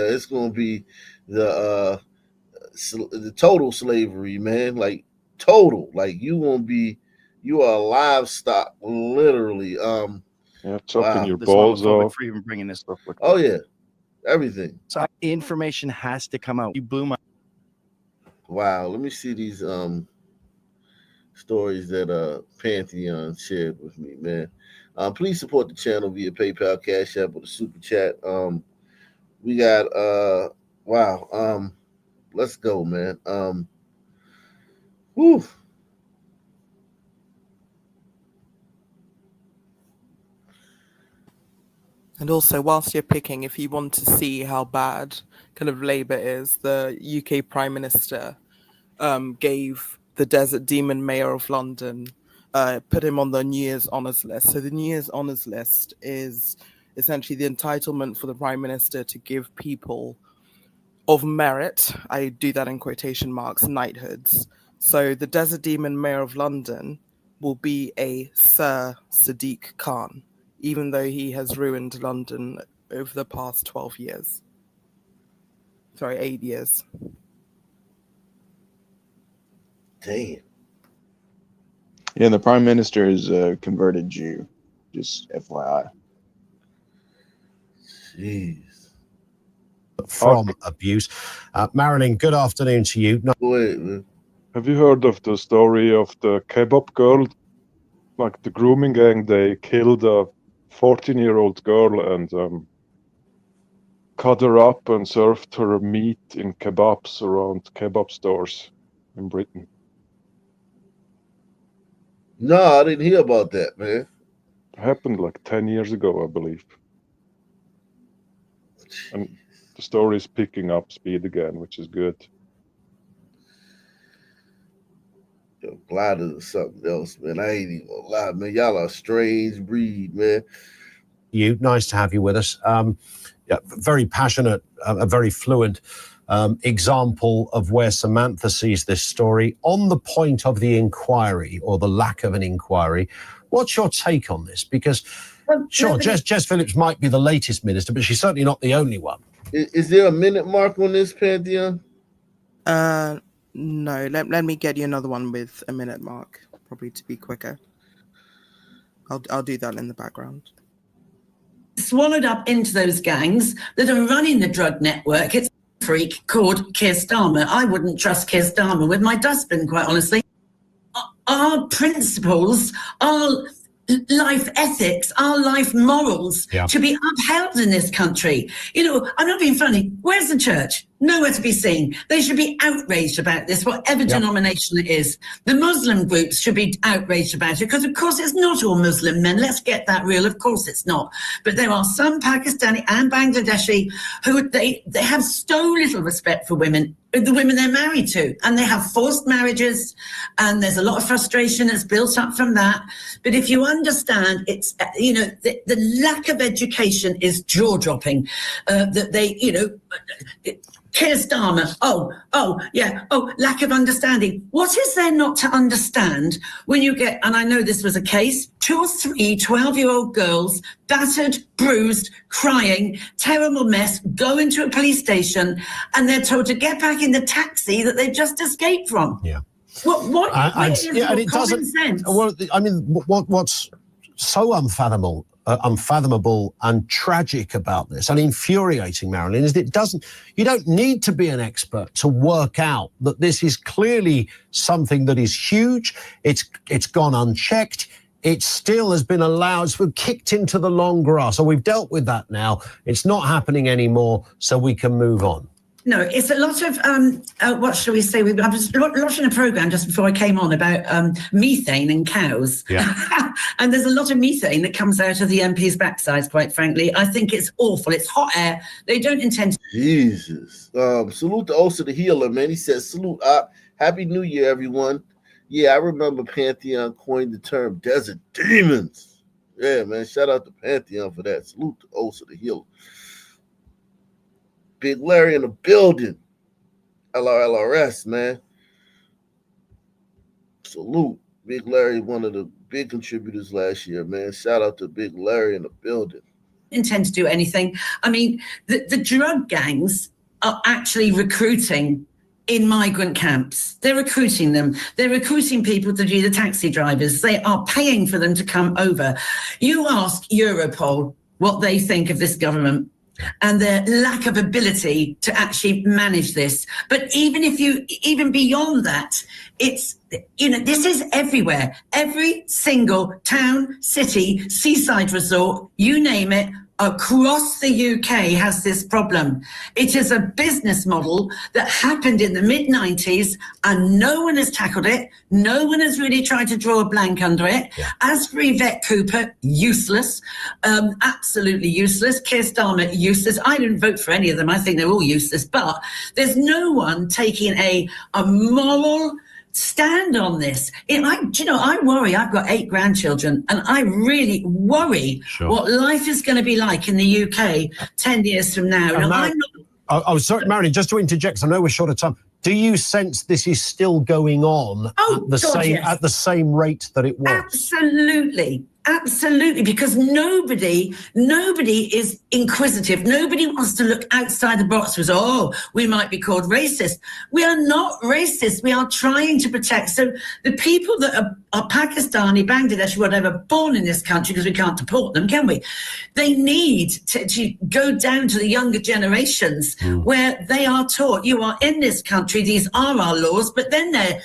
the total slavery, man. Like total, like you are livestock, literally. Yeah, chopping Wow. your The balls Islamophobic off. for even bringing this. Stuff like Oh that. yeah, everything. So information has to come out. You blew my. Wow. Let me see these stories that Pantheon shared with me, man. Please support the channel via PayPal, Cash App, or the Super Chat. We got wow. Let's go, man. Whew. And also, whilst you're picking, if you want to see how bad kind of Labour is, the UK Prime Minister gave the Desert Demon Mayor of London, put him on the New Year's Honours List. So the New Year's Honours List is essentially the entitlement for the Prime Minister to give people of merit, I do that in quotation marks, knighthoods. So the Desert Demon Mayor of London will be a Sir Sadiq Khan, even though he has ruined London over the past 12 years. Sorry, 8 years. Damn. Yeah, the Prime Minister is a converted Jew. Just FYI. Jeez. From abuse. Marilyn, good afternoon to you. Go ahead, man. Have you heard of the story of the kebab girl? Like the grooming gang, they killed a 14-year-old girl and cut her up and served her meat in kebabs around kebab stores in Britain. No, I didn't hear about that, man. It happened like 10 years ago, I believe. And the story is picking up speed again, which is good. Yo, gliders or something else, man. I ain't even gonna lie, man. Y'all are a strange breed, man. You, nice to have you with us. Yeah, very passionate, a very fluent example of where Samantha sees this story. On the point of the inquiry or the lack of an inquiry, what's your take on this? Because, sure, Jess Phillips might be the latest minister, but she's certainly not the only one. Is there a minute mark on this, Pantheon? No, let me get you another one with a minute mark, probably to be quicker. I'll do that in the background. Swallowed up into those gangs that are running the drug network. It's a freak called Keir Starmer. I wouldn't trust Keir Starmer with my dustbin, quite honestly. Our principles, our life ethics, our life morals to be upheld in this country. You know, I'm not being funny. Where's the church? Nowhere to be seen. They should be outraged about this, whatever denomination it is. The Muslim groups should be outraged about it because, of course, it's not all Muslim men. Let's get that real. Of course it's not. But there are some Pakistani and Bangladeshi who they have so little respect for women, the women they're married to, and they have forced marriages, and there's a lot of frustration that's built up from that. But if you understand, it's, you know, the lack of education is jaw-dropping, that they, you know, Keir Starmer, lack of understanding. What is there not to understand when you get, and I know this was a case, 2 or 3 12-year-old girls, battered, bruised, crying, terrible mess, go into a police station, and they're told to get back in the taxi that they just escaped from. Yeah. What and it doesn't. Sense? Well, I mean, what's so unfathomable and tragic about this and infuriating, Marilyn, is that you don't need to be an expert to work out that this is clearly something that is huge. It's gone unchecked. It still has been allowed, it's been kicked into the long grass. So we've dealt with that now. It's not happening anymore, so we can move on. No, it's a lot of, what shall we say? I was watching a programme just before I came on about methane in cows. Yeah. And there's a lot of methane that comes out of the MP's backsides, quite frankly. I think it's awful. It's hot air. They don't intend to. Jesus. Salute to Osa the Healer, man. He says, salute. Happy New Year, everyone. Yeah, I remember Pantheon coined the term desert demons. Yeah, man. Shout out to Pantheon for that. Salute to Osa the Healer. Big Larry in the building. LRS, man. Salute. Big Larry, one of the big contributors last year, man. Shout out to Big Larry in the building. Intend to do anything. I mean, the drug gangs are actually recruiting in migrant camps. They're recruiting them. They're recruiting people to be the taxi drivers. They are paying for them to come over. You ask Europol what they think of this government and their lack of ability to actually manage this. But even beyond that, it's, you know, this is everywhere. Every single town, city, seaside resort, you name it, across the UK has this problem. It is a business model that happened in the mid-90s and no one has tackled it. No one has really tried to draw a blank under it. As for Yvette Cooper, useless, absolutely useless. Keir Starmer, useless. I didn't vote for any of them. I think they're all useless, but there's no one taking a moral stand on this. I worry. I've got 8 grandchildren and I really worry what life is going to be like in the UK 10 years from now. And I was sorry, Marilyn, just to interject, 'cause I know we're short of time. Do you sense this is still going on at the same rate that it was? Absolutely. Absolutely, because nobody is inquisitive. Nobody wants to look outside the box with, we might be called racist. We are not racist. We are trying to protect. So the people that are Pakistani, Bangladeshi, whatever, born in this country, because we can't deport them, can we? They need to go down to the younger generations where they are taught, you are in this country, these are our laws, but then they're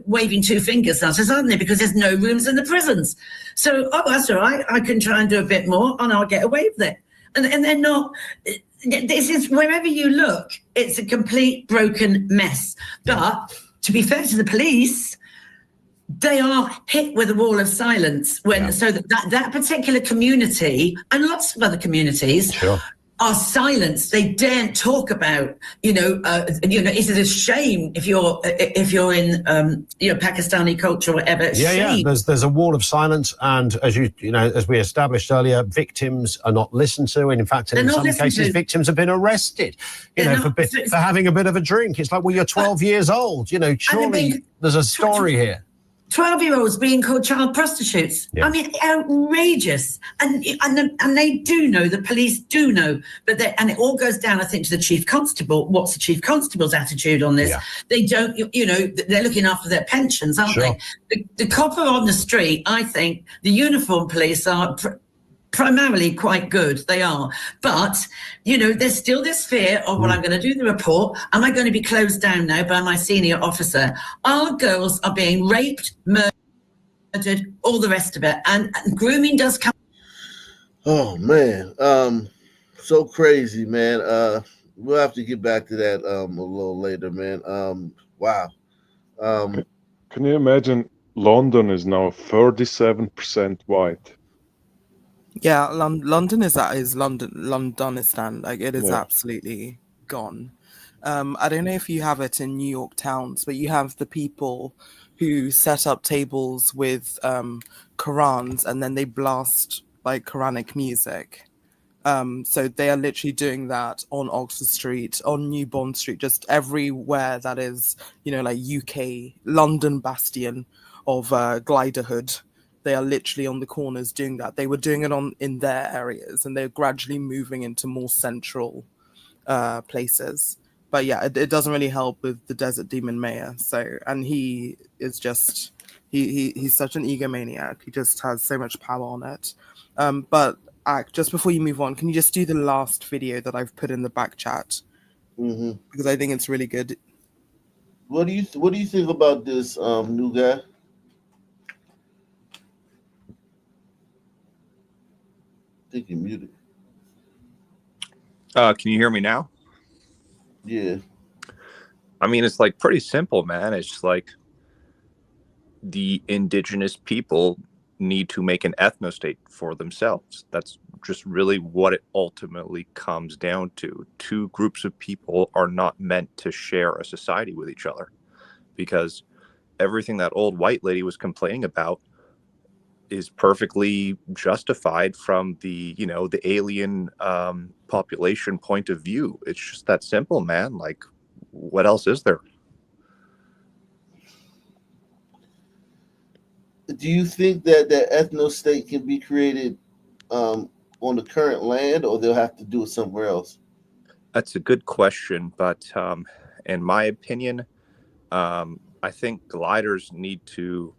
waving 2 fingers at us, aren't they? Because there's no rooms in the prisons. So, that's all right. I can try and do a bit more and I'll get away with it. And they're not, this is, wherever you look, it's a complete broken mess. But to be fair to the police, they are hit with a wall of silence so that particular community and lots of other communities are silenced. They daren't talk about, it is a shame if you're in, Pakistani culture or whatever. Yeah. There's a wall of silence, and as as we established earlier, victims are not listened to, and in fact, in some cases, victims have been arrested, for having a bit of a drink. It's like, well, you're 12 years old. Surely there's a story here. 12-year-olds being called child prostitutes. Yeah. I mean, outrageous. And they do know, the police do know, but and it all goes down, I think, to the chief constable. What's the chief constable's attitude on this? Yeah. They don't, they're looking after their pensions, aren't they? The copper on the street, I think, the uniform police are primarily quite good. They are. But, there's still this fear of, I'm going to do the report. Am I going to be closed down now by my senior officer? Our girls are being raped, murdered, all the rest of it. And grooming does come. Oh, man. So crazy, man. We'll have to get back to that a little later, man. Wow. Can you imagine London is now 37% white? Yeah, London is Londonistan. Like, it is absolutely gone. I don't know if you have it in New York towns, but you have the people who set up tables with Qurans and then they blast like Quranic music. So they are literally doing that on Oxford Street, on New Bond Street, just everywhere that is, like UK, London bastion of gliderhood. They are literally on the corners doing that. They were doing it in their areas, and they're gradually moving into more central places. But yeah, it doesn't really help with the Desert Demon Mayor. And he is just he's such an egomaniac. He just has so much power on it. But just before you move on, can you just do the last video that I've put in the back chat? Mm-hmm. Because I think it's really good. What do you think about this new guy? I think you're muted. Can you hear me now? Yeah. I mean, it's like pretty simple, man. It's just like the indigenous people need to make an ethnostate for themselves. That's just really what it ultimately comes down to. 2 groups of people are not meant to share a society with each other, because everything that old white lady was complaining about is perfectly justified from the alien population point of view. It's just that simple, man. Like, what else is there? Do you think that ethno-state can be created on the current land, or they'll have to do it somewhere else? That's a good question, but in my opinion, I think gliders need to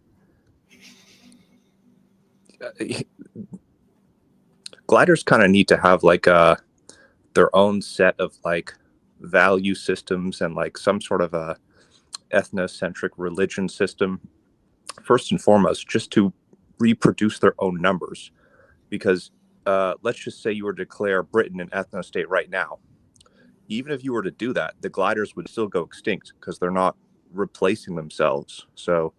gliders kind of need to have like their own set of like value systems and like some sort of a ethnocentric religion system, first and foremost, just to reproduce their own numbers. Because let's just say you were to declare Britain an ethno-state right now. Even if you were to do that, the gliders would still go extinct because they're not replacing themselves. So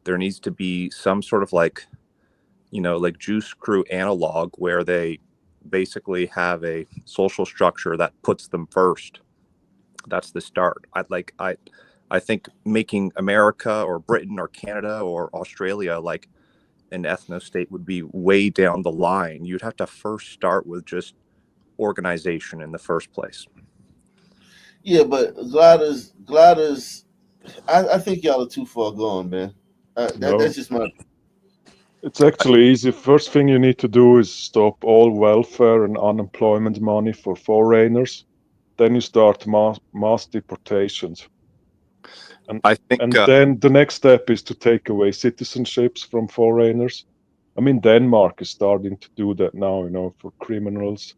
there needs to be some sort of like Juice Crew analog where they basically have a social structure that puts them first. That's the start. I think making America or Britain or Canada or Australia like an ethno-state would be way down the line. You'd have to first start with just organization in the first place. Yeah, but gliders. I think y'all are too far gone, man. No. That's just my. It's actually easy. First thing you need to do is stop all welfare and unemployment money for foreigners. Then you start mass deportations. And, I think, then the next step is to take away citizenships from foreigners. I mean, Denmark is starting to do that now, for criminals.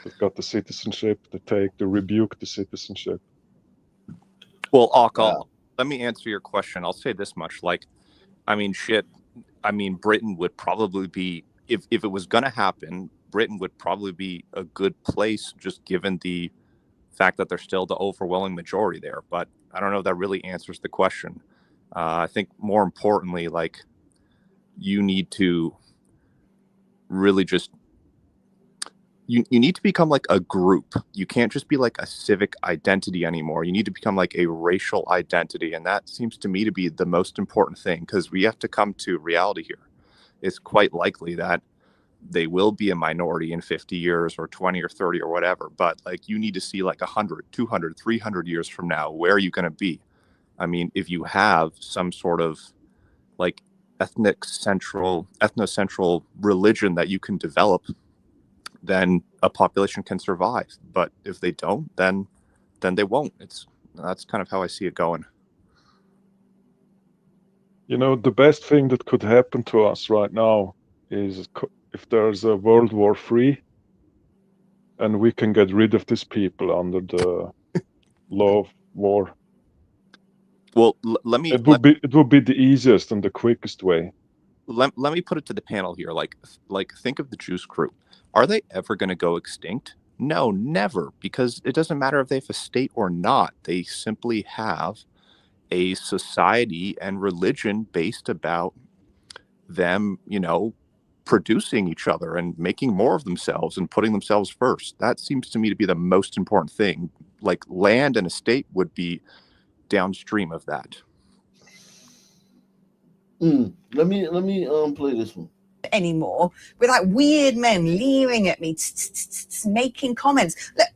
They've got the citizenship, they rebuke the citizenship. Well, let me answer your question. I'll say this much. Britain would probably be, if it was going to happen, Britain would probably be a good place just given the fact that they're still the overwhelming majority there. But I don't know if that really answers the question. I think more importantly, you need to really just, you need to become like a group. You can't just be like a civic identity anymore. You need to become like a racial identity. And that seems to me to be the most important thing, because we have to come to reality here. It's quite likely that they will be a minority in 50 years or 20 or 30 or whatever. But you need to see 100, 200, 300 years from now, where are you going to be? I mean, if you have some sort of ethnocentral religion that you can develop, then a population can survive. But if they don't, then they won't. That's kind of how I see it going. The best thing that could happen to us right now is if there's a World War III and we can get rid of these people under the law of war. Well, it would be the easiest and the quickest way. Let me put it to the panel here. Think of the Juice Crew. Are they ever going to go extinct? No, never, because it doesn't matter if they have a state or not. They simply have a society and religion based about them, producing each other and making more of themselves and putting themselves first. That seems to me to be the most important thing. Land and a state would be downstream of that. Let me play this one. Anymore with weird men leering at me, making comments. Look,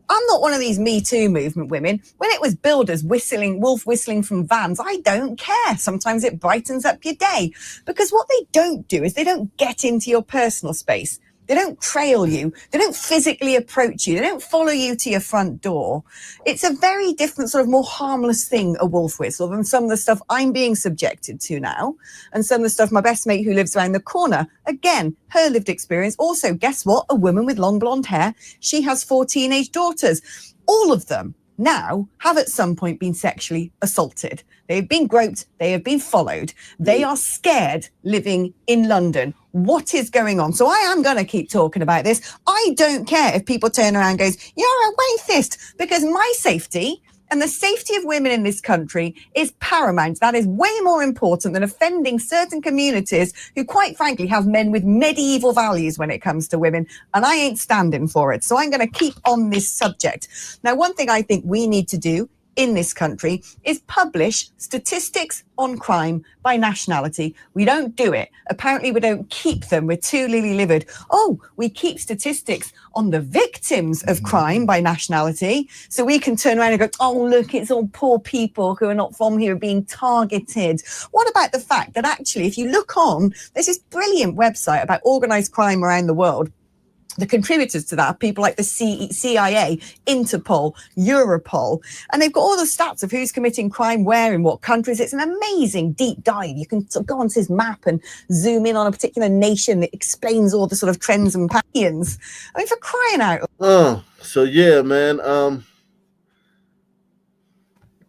I'm not one of these Me Too movement women. When it was builders wolf whistling from vans, I don't care. Sometimes it brightens up your day, because what they don't do is they don't get into your personal space. They don't trail you. They don't physically approach you. They don't follow you to your front door. It's a very different sort of more harmless thing, a wolf whistle, than some of the stuff I'm being subjected to now. And some of the stuff my best mate who lives around the corner, again, her lived experience. Also, guess what? A woman with long blonde hair. She has 4 teenage daughters. All of them now have at some point been sexually assaulted. They've been groped. They have been followed. They are scared living in London. What is going on? So I am going to keep talking about this. I don't care if people turn around and goes, you're a racist, because my safety and the safety of women in this country is paramount. That is way more important than offending certain communities who, quite frankly, have men with medieval values when it comes to women. And I ain't standing for it. So I'm going to keep on this subject. Now, one thing I think we need to do in this country is publish statistics on crime by nationality. We don't do it. Apparently, we don't keep them. We're too lily-livered. Oh, we keep statistics on the victims of crime by nationality, so we can turn around and go, oh, look, it's all poor people who are not from here being targeted. What about the fact that actually, if you look on, there's this brilliant website about organised crime around the world. The contributors to that, people like the CIA, Interpol, Europol, and they've got all the stats of who's committing crime where in what countries. It's an amazing deep dive. You can sort of go onto this map and zoom in on a particular nation that explains all the sort of trends and patterns. I mean, for crying out loud. So yeah, man.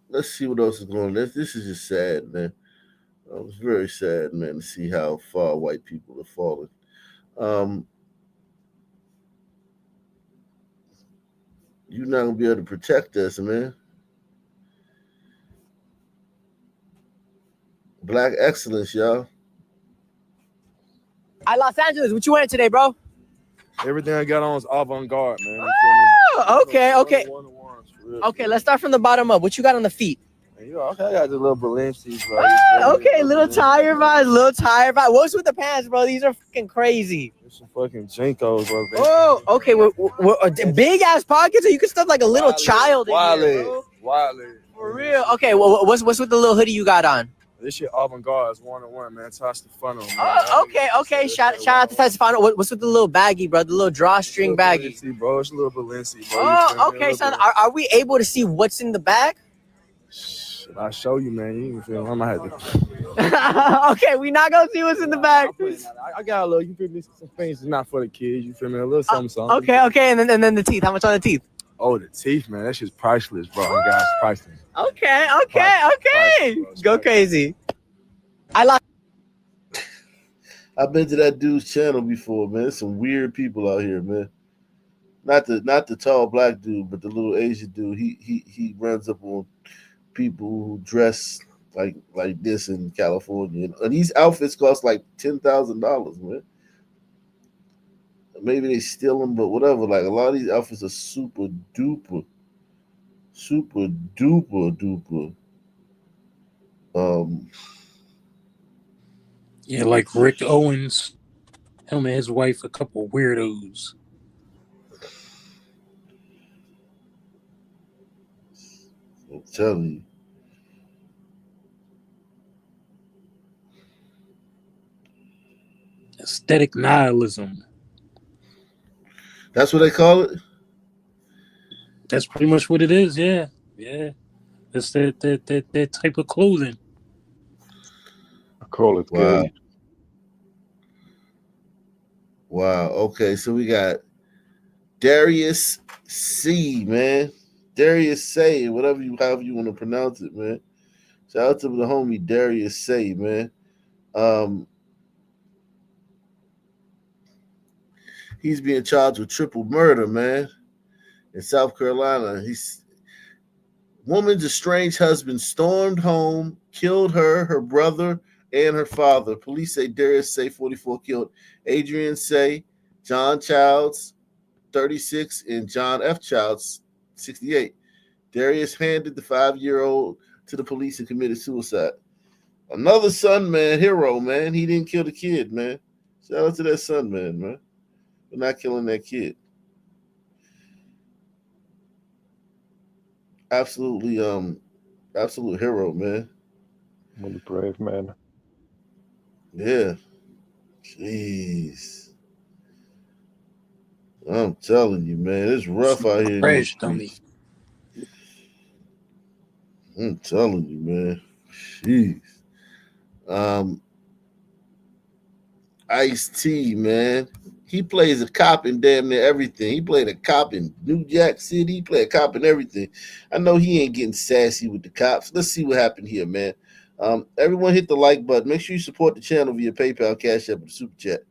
Let's see what else is going on. This is just sad, man. It's very sad, man, to see how far white people are falling. You're not gonna be able to protect us, man. Black excellence, y'all. Hi, Los Angeles. What you wearing today, bro? Everything I got on is avant-garde, man. Oh, okay. Okay, let's start from the bottom up. What you got on the feet? Okay, I got the little Balenci's, bro. Okay, little tire vibe. What's with the pants, bro? These are fucking crazy. Some fucking Jinkos, bro. Oh, okay. Big ass pockets, or you can stuff like a little child in here, bro. Wildly. For real. Okay, well, what's with the little hoodie you got on? This shit avant-garde is 1-on-1, man. Touch Stefano, man. Oh, okay. Shout out to Stefano. What's with the little baggie, bro? The little drawstring baggie. Balenci, bro. It's a little Balenci, bro. Oh, okay, son. Are we able to see what's in the bag? I'll show you, man. You feel me? I might have to. Okay, we not gonna see what's in the bag. I got a little. You feel me? Some things is not for the kids. You feel me? A little something. Okay, and then the teeth. How much on the teeth? Oh, the teeth, man. That shit's priceless, bro. Guys, priceless. Okay. Go crazy. I've been to that dude's channel before, man. There's some weird people out here, man. Not the tall black dude, but the little Asian dude. He runs up on people who dress like this in California, and these outfits cost like $10,000, man. Maybe they steal them, but whatever. Like, a lot of these outfits are super duper. Yeah, like Rick Owens, him and his wife, a couple weirdos. I'm telling you. Aesthetic nihilism. That's what they call it? That's pretty much what it is, yeah. It's that type of clothing. I call it gay. Wow. Okay, so we got Darius C, man. Darius Say, however you want to pronounce it, man. Shout out to the homie Darius Say, man. He's being charged with triple murder, man. In South Carolina. Woman's estranged husband stormed home, killed her brother, and her father. Police say Darius Say, 44, killed Adrian Say, John Childs, 36, and John F. Childs, 68. Darius handed the 5-year-old to the police and committed suicide. Another son, man, hero, man. He didn't kill the kid, man. Shout out to that son, man. For not killing that kid. Absolute hero, man. Really brave man. Yeah. Jeez. I'm telling you, man, it's rough out here. Crash dummy. I'm telling you, man. Jeez. Ice-T, man. He plays a cop in damn near everything. He played a cop in New Jack City. He played a cop in everything. I know he ain't getting sassy with the cops. Let's see what happened here, man. Everyone hit the like button. Make sure you support the channel via PayPal, Cash App, and Super Chat.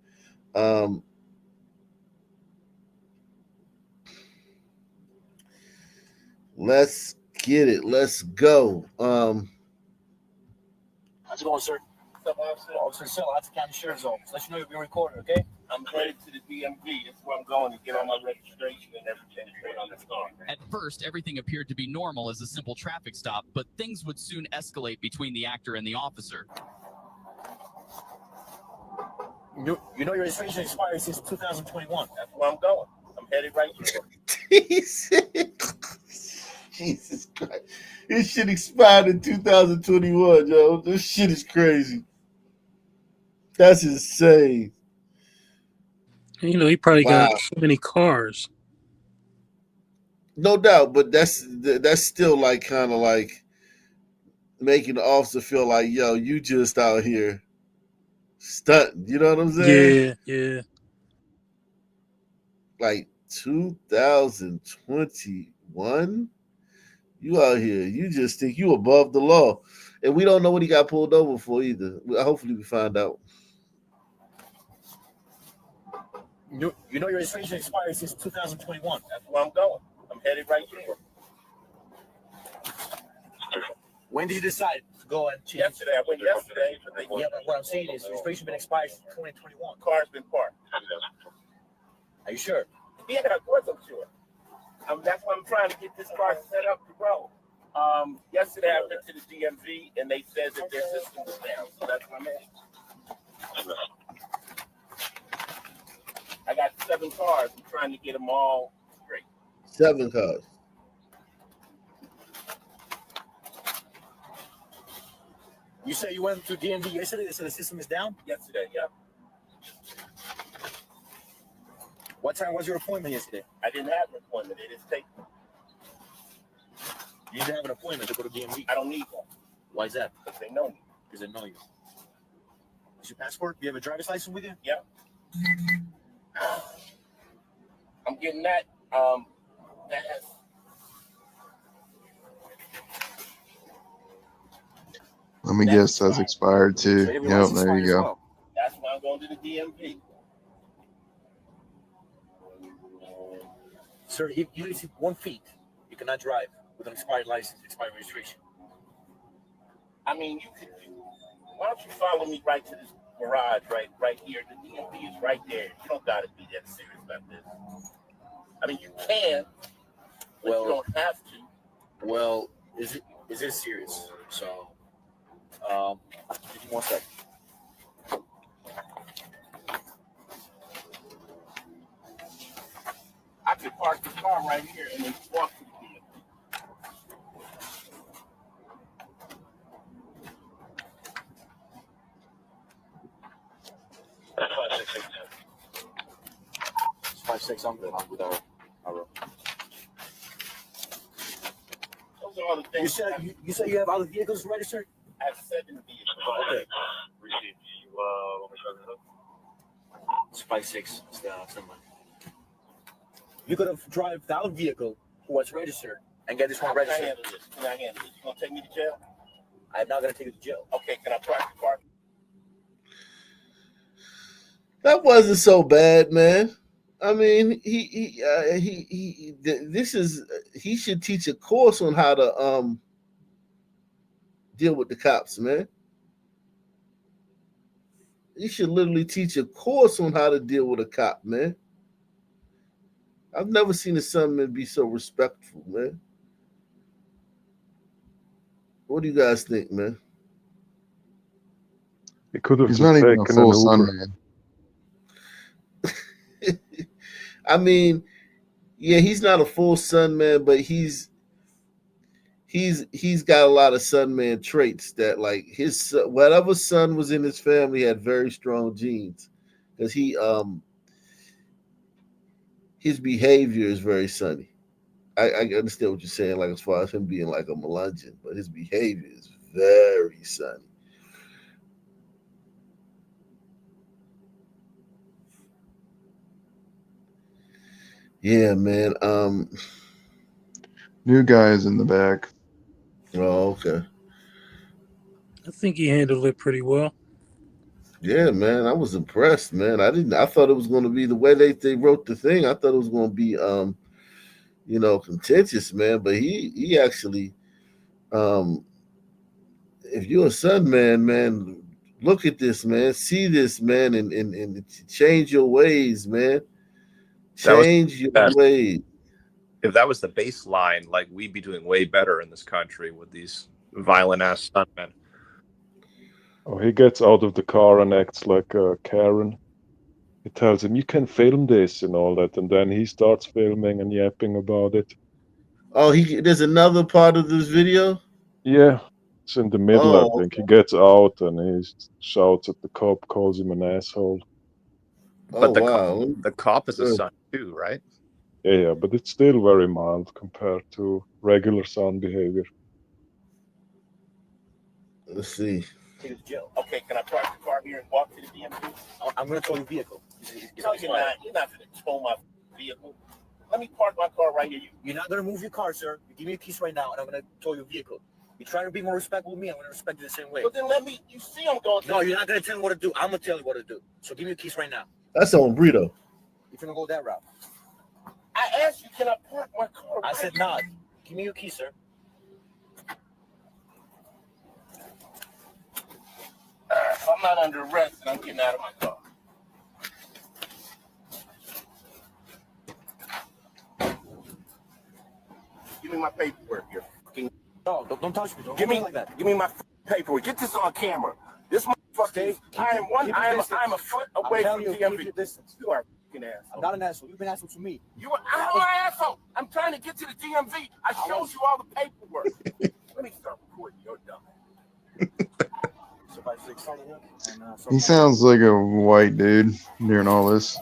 Let's get it. Let's go. How's it going, sir? Officer Sill, that's the county sheriff's office. Let you know you'll be recorded, okay? I'm headed to the DMV. That's where I'm going to get all my registration and everything straight on the car. At first, everything appeared to be normal as a simple traffic stop, but things would soon escalate between the actor and the officer. You know your registration expired since 2021. That's where I'm going. I'm headed right here. Jesus Christ. This shit expired in 2021, yo. This shit is crazy. That's insane. You know, he probably got so many cars. No doubt, but that's still like kind of like making the officer feel like, yo, you just out here stunting. You know what I'm saying? Yeah. Like 2021, you out here. You just think you above the law, and we don't know what he got pulled over for either. Hopefully, we find out. You know your registration expired since 2021. That's where I'm going. I'm headed right there. When did you decide to go and change? Yesterday. I went yesterday. But Yeah, but what I'm saying is, registration been expired since 2021. Car's been parked. Are you sure? Yeah, of course I'm sure. That's why I'm trying to get this car set up to roll. Yesterday I went to the DMV and they said that their system was down, so that's what I'm at. I got 7 cars. I'm trying to get them all straight. 7 cars. You said you went to DMV yesterday. They said the system is down. Yesterday, yeah. What time was your appointment yesterday? I didn't have an appointment. They just take me. You didn't have an appointment to go to DMV. I don't need one. Why is that? Because they know me. Because they know you. Is your passport? Do you have a driver's license with you? Yep. I'm getting that. Let me guess, that's expired too. So Yep, there you go. That's why I'm going to the DMV. Sir, if you receive 1 feet, you cannot drive with an expired license, expired registration. I mean, you could. Why don't you follow me right to this garage right here? The DMV is right there. You don't got to be that serious about this. I mean, you can, but you don't have to. Well, is it serious? So, give me 1 second. I could park the car right here and then walk to the DMV. That's 5600. I'm with our Those are all the things. You said you have other vehicles registered? I have 7 vehicles. Okay. Receipt. It's 56. It's the somewhere. You could have driven that vehicle who was registered and get this one Can I registered. handle this? Can I handle this? You gonna take me to jail? I'm not gonna take you to jail. Okay, can I park the car? That wasn't so bad, man. I mean, he should teach a course on how to deal with the cops, man. He should literally teach a course on how to deal with a cop, man. I've never seen a Sunman be so respectful, man. What do you guys think, man? He could have He's just not even a taken full an sun Uber. man. I mean, yeah, he's not a full sun man, but he's got a lot of sun man traits that, like, his whatever son was in his family had very strong genes, because his behavior is very sunny. I understand what you're saying, like as far as him being like a Melungeon, but his behavior is very sunny. Yeah, man. New guy is in the back. Oh, okay. I think he handled it pretty well. Yeah, man. I was impressed, man. I thought it was going to be the way they wrote the thing. I thought it was going to be contentious, man. But he actually, if you're a Sun man, look at this, man. See this, man, and change your ways, man. Change your ways. If that was the baseline, like, we'd be doing way better in this country with these violent ass stuntmen. Oh, he gets out of the car and acts like Karen. He tells him, "You can film this," and all that, and then he starts filming and yapping about it. Oh, there's another part of this video? Yeah, it's in the middle, I Oh, think. He gets out and he shouts at the cop, calls him an asshole. But wow. The cop is a son too, right? Yeah, but it's still very mild compared to regular son behavior. Let's see. Take it to jail. Okay, can I park the car here and walk to the DMV? I'm going to tow your vehicle. No, you're not. You're not going to tow my vehicle. Let me park my car right here. You're not going to move your car, sir. You give me your keys right now, and I'm going to tow your vehicle. You're trying to be more respectful with me. I'm going to respect you the same way. But then you see I'm going to. No, you're not going to tell me what to do. I'm going to tell you what to do. So give me your keys right now. That's on Brito. You're going to go that route. I asked you, can I park my car? I said, nah. Give me your key, sir. If I'm not under arrest, then I'm getting out of my car. Give me my paperwork. You're fucking. No, don't touch me. Don't give me like that. Give me my paperwork. Get this on camera. This motherfucker. I'm a foot away from the DMV. You are a fucking asshole. I'm not an asshole. You've been an asshole to me. I'm an asshole. I'm trying to get to the DMV. I showed you all the paperwork. Let me start recording your dumb. He sounds like a white dude during all this.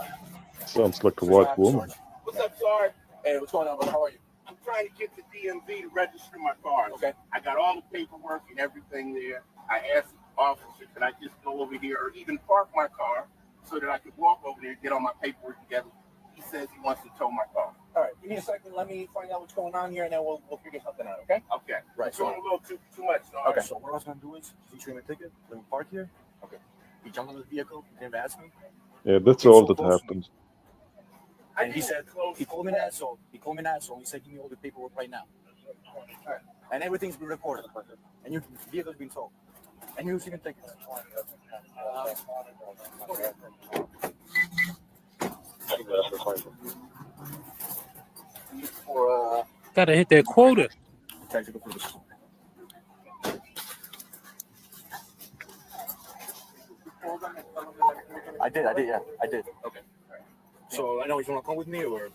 Sounds like a white woman. What's up, Sarge? Hey, what's going on, brother? How are you? I'm trying to get to DMV to register my car. Okay. I got all the paperwork and everything there. I asked the officer, can I just go over here or even park my car so that I could walk over there and get all my paperwork together? He says he wants to tow my car. All right, give me a second. Let me find out what's going on here, and then we'll figure something out, okay? Okay. Right. It's going a little too much. No? Okay. So what I was going to do is, he issued me a ticket, let me park here. Okay. He jumped on the vehicle, he didn't ask me. Yeah, that's all that happened. And he said, he called me an asshole. He said, give me all the paperwork right now. All right. And everything's been recorded. And your vehicle's been towed. And you're receiving tickets. Gotta hit that quota. Technical purposes. I did, yeah, I did. Okay. So I know he's gonna come with me, or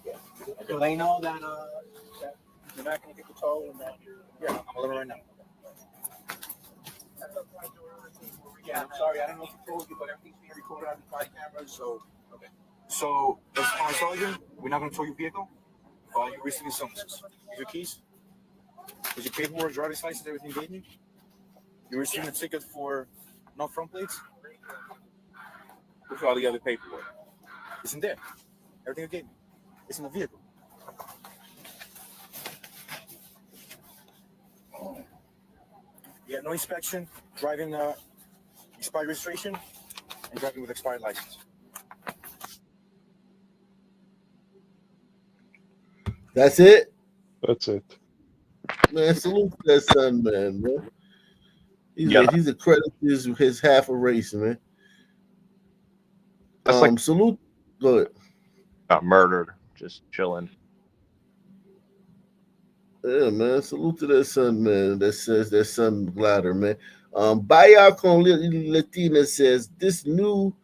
do they know that you're not gonna get the toll and that you're? Yeah, I'm gonna right now. Yeah, I'm sorry, I don't know if I told you, but everything's being recorded on the body cameras. So okay. So as far as Sergeant, we're not gonna tow your vehicle. You're receiving summonses. Your keys, is your paperwork, driver's license, everything you gave me. You're receiving a ticket for no front plates. What's all the other paperwork? It's in there. Everything you gave me. It's in the vehicle. You have no inspection, driving expired registration, and driving with expired license. That's it? That's it. Man, salute to that son, man. He's a credit to his half a race, man. That's like salute. Go ahead. Got murdered, just chilling. Yeah, man. Salute to that son, man. That says that son glider, man. Bayak on Latina says this new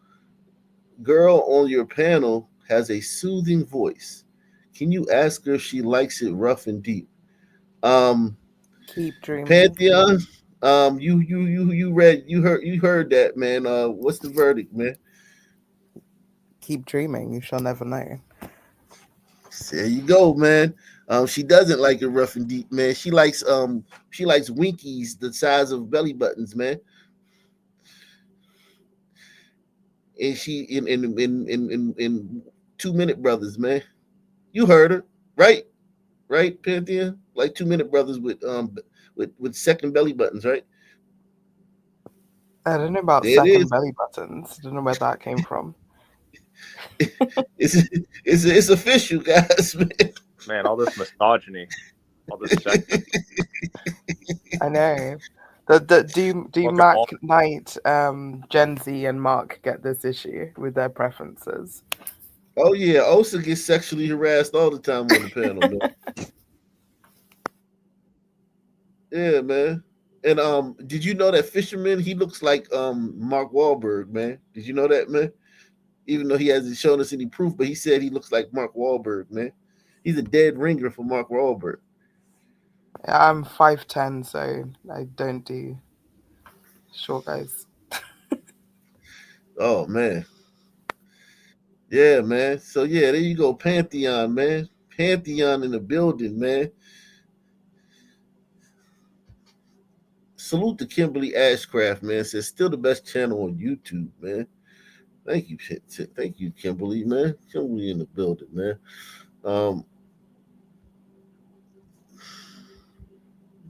girl on your panel has a soothing voice. Can you ask her if she likes it rough and deep? Keep dreaming. Pantheon. You heard that, man. What's the verdict, man? Keep dreaming. You shall never know. There you go, man. She doesn't like it rough and deep, man. She likes winkies the size of belly buttons, man. And she in 2 Minute Brothers, man. You heard her, right? Right, Pantheon? Like 2 Minute Brothers with second belly buttons, right? I don't know about there second belly buttons. I don't know where that came from. It's official, guys, man. Man, all this misogyny, all this sex. I know. Do Mac Knight, Gen Z, and Mark get this issue with their preferences? Oh yeah, Osa gets sexually harassed all the time on the panel, man. Yeah, man. And did you know that Fisherman, he looks like Mark Wahlberg, man? Did you know that, man? Even though he hasn't shown us any proof, but he said he looks like Mark Wahlberg, man. He's a dead ringer for Mark Wahlberg. Yeah, I'm 5'10", so I don't do short guys. Oh man. Yeah, man. So yeah, there you go, Pantheon, man. Pantheon in the building, man. Salute to Kimberly Ashcraft, man. Says still the best channel on YouTube, man. Thank you, Kimberly, man. Kimberly in the building, man.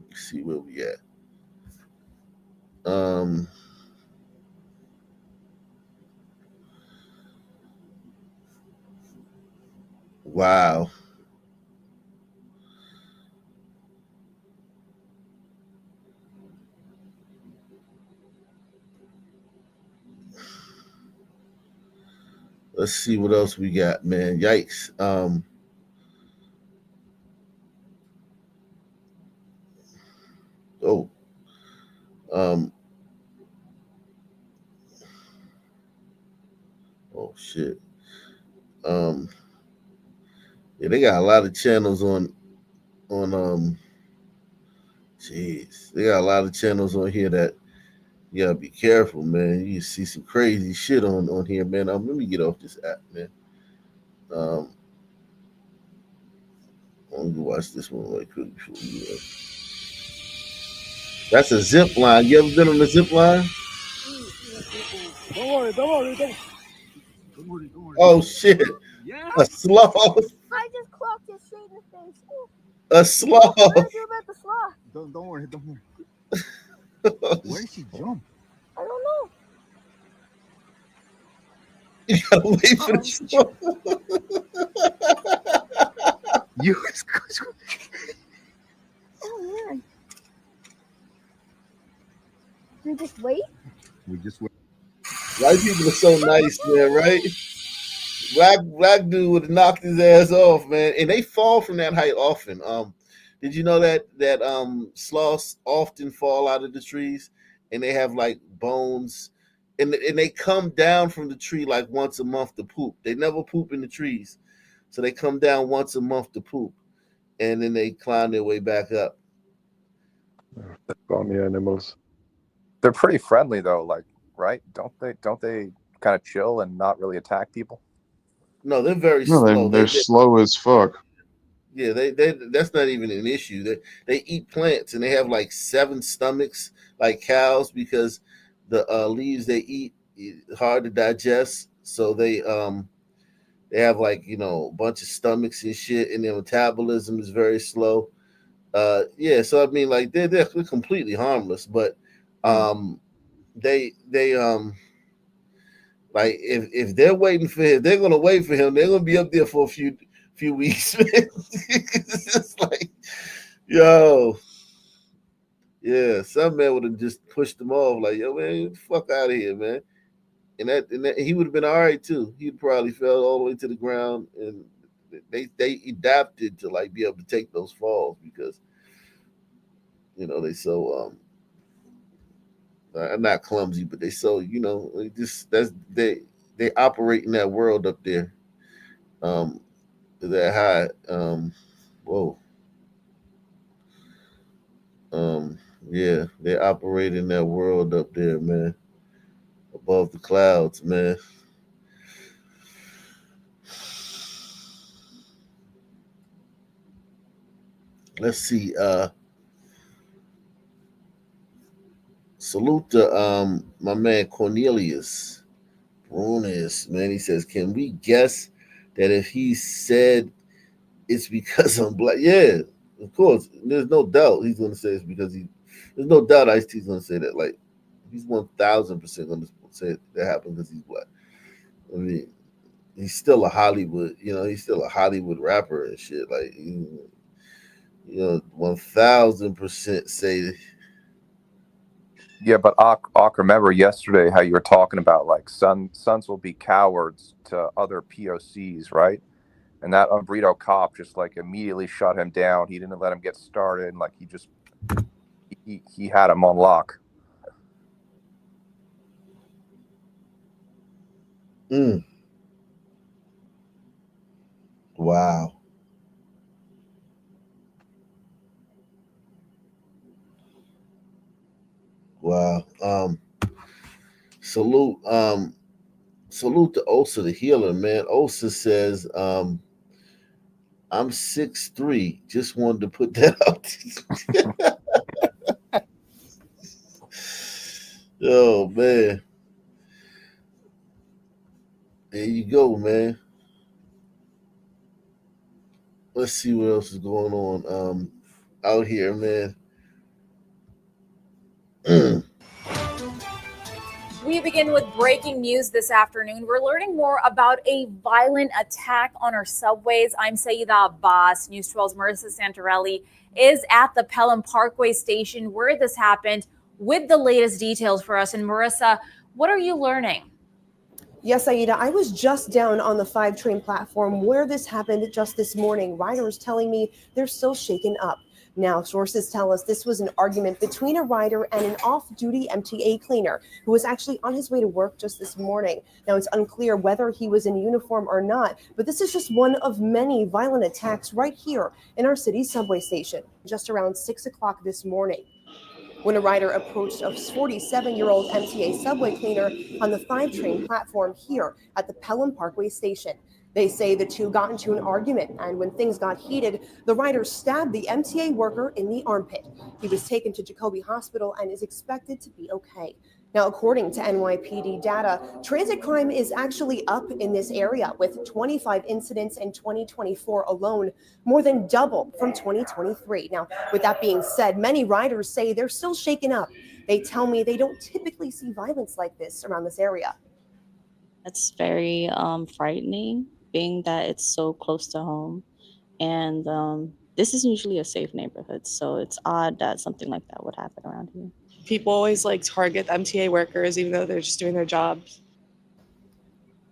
Let's see where we at. Wow. Let's see what else we got, man. Yikes. Oh. Oh shit. Yeah, they got a lot of channels on jeez. They got a lot of channels on here that you gotta be careful, man. You see some crazy shit on here, man. Let me get off this app, man. Let me watch this one right quick before we That's a zip line. You ever been on a zip line? Don't worry. Oh shit. Yeah. A sloth. I just clocked it straight in the face. Ooh. A sloth. What do I do about the sloth? Don't worry. Where did she jump? I don't know. You gotta wait for the sloth. You. Oh man. Do we just wait? We just wait. White people are so nice, man, right? Black dude would have knocked his ass off, man. And they fall from that height often. Did you know that sloths often fall out of the trees and they have like bones and they come down from the tree like once a month to poop. They never poop in the trees. So they come down once a month to poop and then they climb their way back up. Funny animals. They're pretty friendly though, like, right? Don't they kind of chill and not really attack people? No, they're very No, slow. they're slow as fuck. Yeah, they that's not even an issue. They eat plants and they have like 7 stomachs like cows because the leaves they eat is hard to digest. So they have like, you know, a bunch of stomachs and shit, and their metabolism is very slow. Yeah, so I mean, like they're completely harmless, but they like if they're waiting for him, they're gonna wait for him. They're gonna be up there for a few weeks. It's just like, yo, yeah, some man would have just pushed them off, like, yo, man, get the fuck out of here, man. And that he would have been all right too. He'd probably fell all the way to the ground, and they adapted to like be able to take those falls because, you know, they so not clumsy, but they so, you know, they operate in that world up there, that high. Whoa. Yeah, they operate in that world up there, man, above the clouds, man. Let's see. Salute to my man Cornelius Brunis, man. He says, can we guess that if he said it's because I'm black? Yeah, of course. There's no doubt he's gonna say it's because there's no doubt Ice-T's gonna say that. Like, he's 1,000% gonna say that happened because he's black. I mean, he's still a Hollywood, you know, he's still a Hollywood rapper and shit. Like, you know, 1,000% say. Yeah, but remember yesterday how you were talking about like sons will be cowards to other POCs, right? And that Umbrito cop just like immediately shut him down. He didn't let him get started. Like he had him on lock. Wow. Wow. Salute to Osa the healer, man. Osa says, I'm 6'3". Just wanted to put that out. Oh man. There you go, man. Let's see what else is going on out here, man. We begin with breaking news this afternoon. We're learning more about a violent attack on our subways. I'm Saida Abbas. News 12's Marissa Santorelli is at the Pelham Parkway station where this happened with the latest details for us. And Marissa, what are you learning? Yes, Aida, I was just down on the 5 train platform where this happened just this morning. Riders telling me they're still shaken up. Now, sources tell us this was an argument between a rider and an off-duty MTA cleaner who was actually on his way to work just this morning. Now, it's unclear whether he was in uniform or not, but this is just one of many violent attacks right here in our city's subway station, just around 6 o'clock this morning, when a rider approached a 47-year-old MTA subway cleaner on the 5 train platform here at the Pelham Parkway station. They say the two got into an argument, and when things got heated, the rider stabbed the MTA worker in the armpit. He was taken to Jacoby Hospital and is expected to be okay. Now, according to NYPD data, transit crime is actually up in this area with 25 incidents in 2024 alone, more than double from 2023. Now, with that being said, many riders say they're still shaken up. They tell me they don't typically see violence like this around this area. It's very frightening, being that it's so close to home. And this is usually a safe neighborhood, so it's odd that something like that would happen around here. People always like target MTA workers, even though they're just doing their jobs.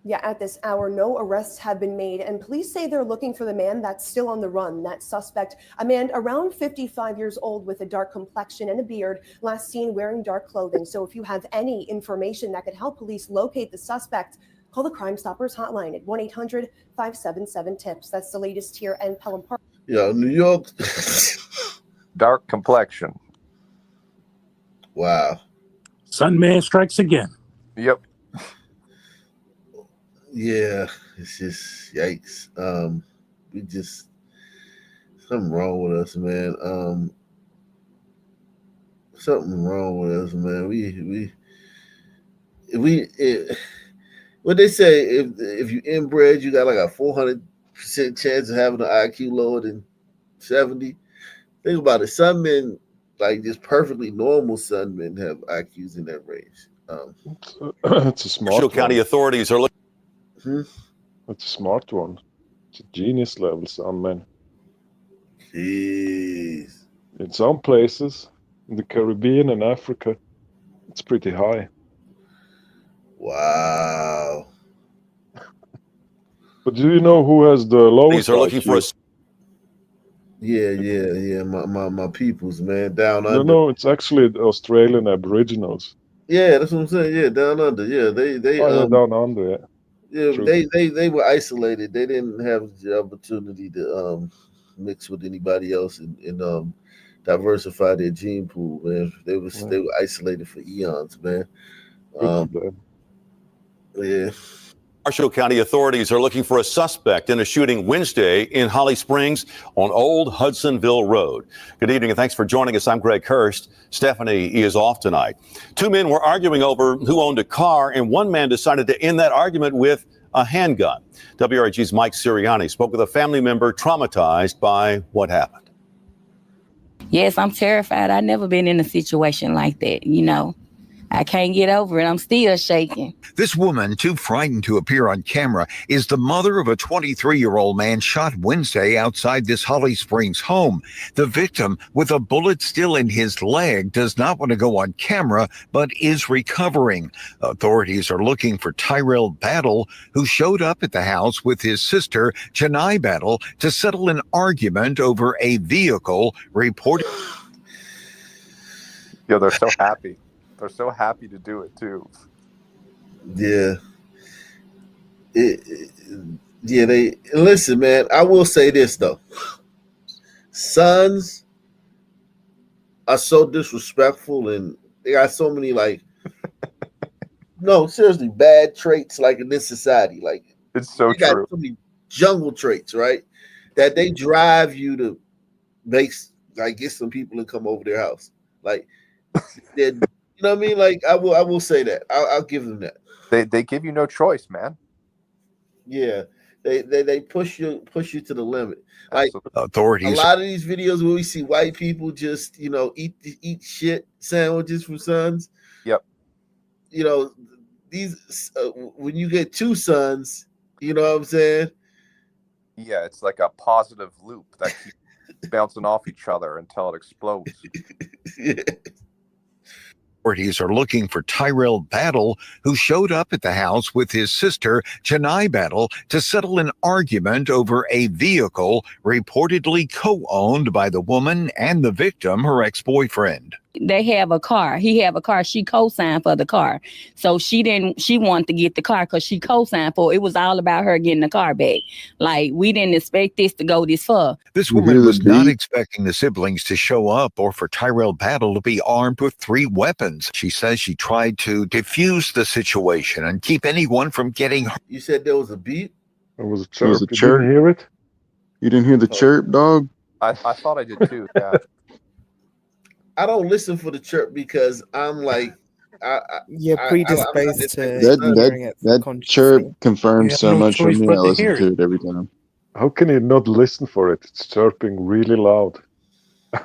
Yeah, at this hour, no arrests have been made, and police say they're looking for the man that's still on the run. That suspect, a man around 55 years old with a dark complexion and a beard, last seen wearing dark clothing. So if you have any information that could help police locate the suspect, call the Crime Stoppers hotline at 1-800-577-TIPS. That's the latest here in Pelham Park. Yo, New York. Dark complexion. Wow. Sunman strikes again. Yep. Yeah, it's just yikes. We just something wrong with us, man. Something wrong with us, man. What they say, if you inbred, you got like a 400% chance of having an IQ lower than 70. Think about it. Some men, like just perfectly normal Sun men, have IQs in that range. It's a smart Marshall one. County authorities are looking. It's a smart one. It's a genius level, some men. Jeez. In some places, in the Caribbean and Africa, it's pretty high. Wow. But do you know who has the lowest These are looking for IQ? Yeah. My peoples, man, down under. No, it's actually the Australian Aboriginals. Yeah, that's what I'm saying. Yeah, down under. Yeah, they down under, yeah. Yeah, True. they were isolated. They didn't have the opportunity to mix with anybody else and diversify their gene pool, man. They were isolated for eons, man. Yeah. Marshall County authorities are looking for a suspect in a shooting Wednesday in Holly Springs on Old Hudsonville Road. Good evening and thanks for joining us. I'm Greg Hurst. Stephanie is off tonight. Two men were arguing over who owned a car, and one man decided to end that argument with a handgun. WRG's Mike Sirianni spoke with a family member traumatized by what happened. Yes, I'm terrified. I've never been in a situation like that, you know. I can't get over it. I'm still shaking. This woman, too frightened to appear on camera, is the mother of a 23-year-old man shot Wednesday outside this Holly Springs home. The victim, with a bullet still in his leg, does not want to go on camera, but is recovering. Authorities are looking for Tyrell Battle, who showed up at the house with his sister, Janai Battle, to settle an argument over a vehicle reported. Yo, they're so happy. They're so happy to do it too. Yeah. They listen, man. I will say this though. Sons are so disrespectful and they got so many no, seriously, bad traits like in this society. Like it's so they got true. so many jungle traits, right? That they drive you to get some people and come over their house. Like they're you know what I mean? Like I will say that. I'll give them that. They give you no choice, man. Yeah. They push you to the limit. Like authorities. A lot of these videos where we see white people just, eat shit sandwiches from Sons. Yep. These when you get two sons, you know what I'm saying? Yeah, it's like a positive loop that keeps bouncing off each other until it explodes. Yeah. Authorities are looking for Tyrell Battle, who showed up at the house with his sister, Janai Battle, to settle an argument over a vehicle reportedly co-owned by the woman and the victim, her ex-boyfriend. They have a car. He have a car. She co-signed for the car. So she wanted to get the car because she co-signed for it. It was all about her getting the car back. Like, we didn't expect this to go this far. This woman was not expecting the siblings to show up or for Tyrell Battle to be armed with 3 weapons. She says she tried to defuse the situation and keep anyone from getting hurt. You said there was a beat? It was a There was chirp. a You chirp. didn't hear it? You didn't hear the chirp, dog? I thought I did too. Yeah. I don't listen for the chirp because I'm like, You're predisposed to hearing it that chirp confirms have so no much for choice me. but I to listen hear to it. it every time. How can you not listen for it? It's chirping really loud. How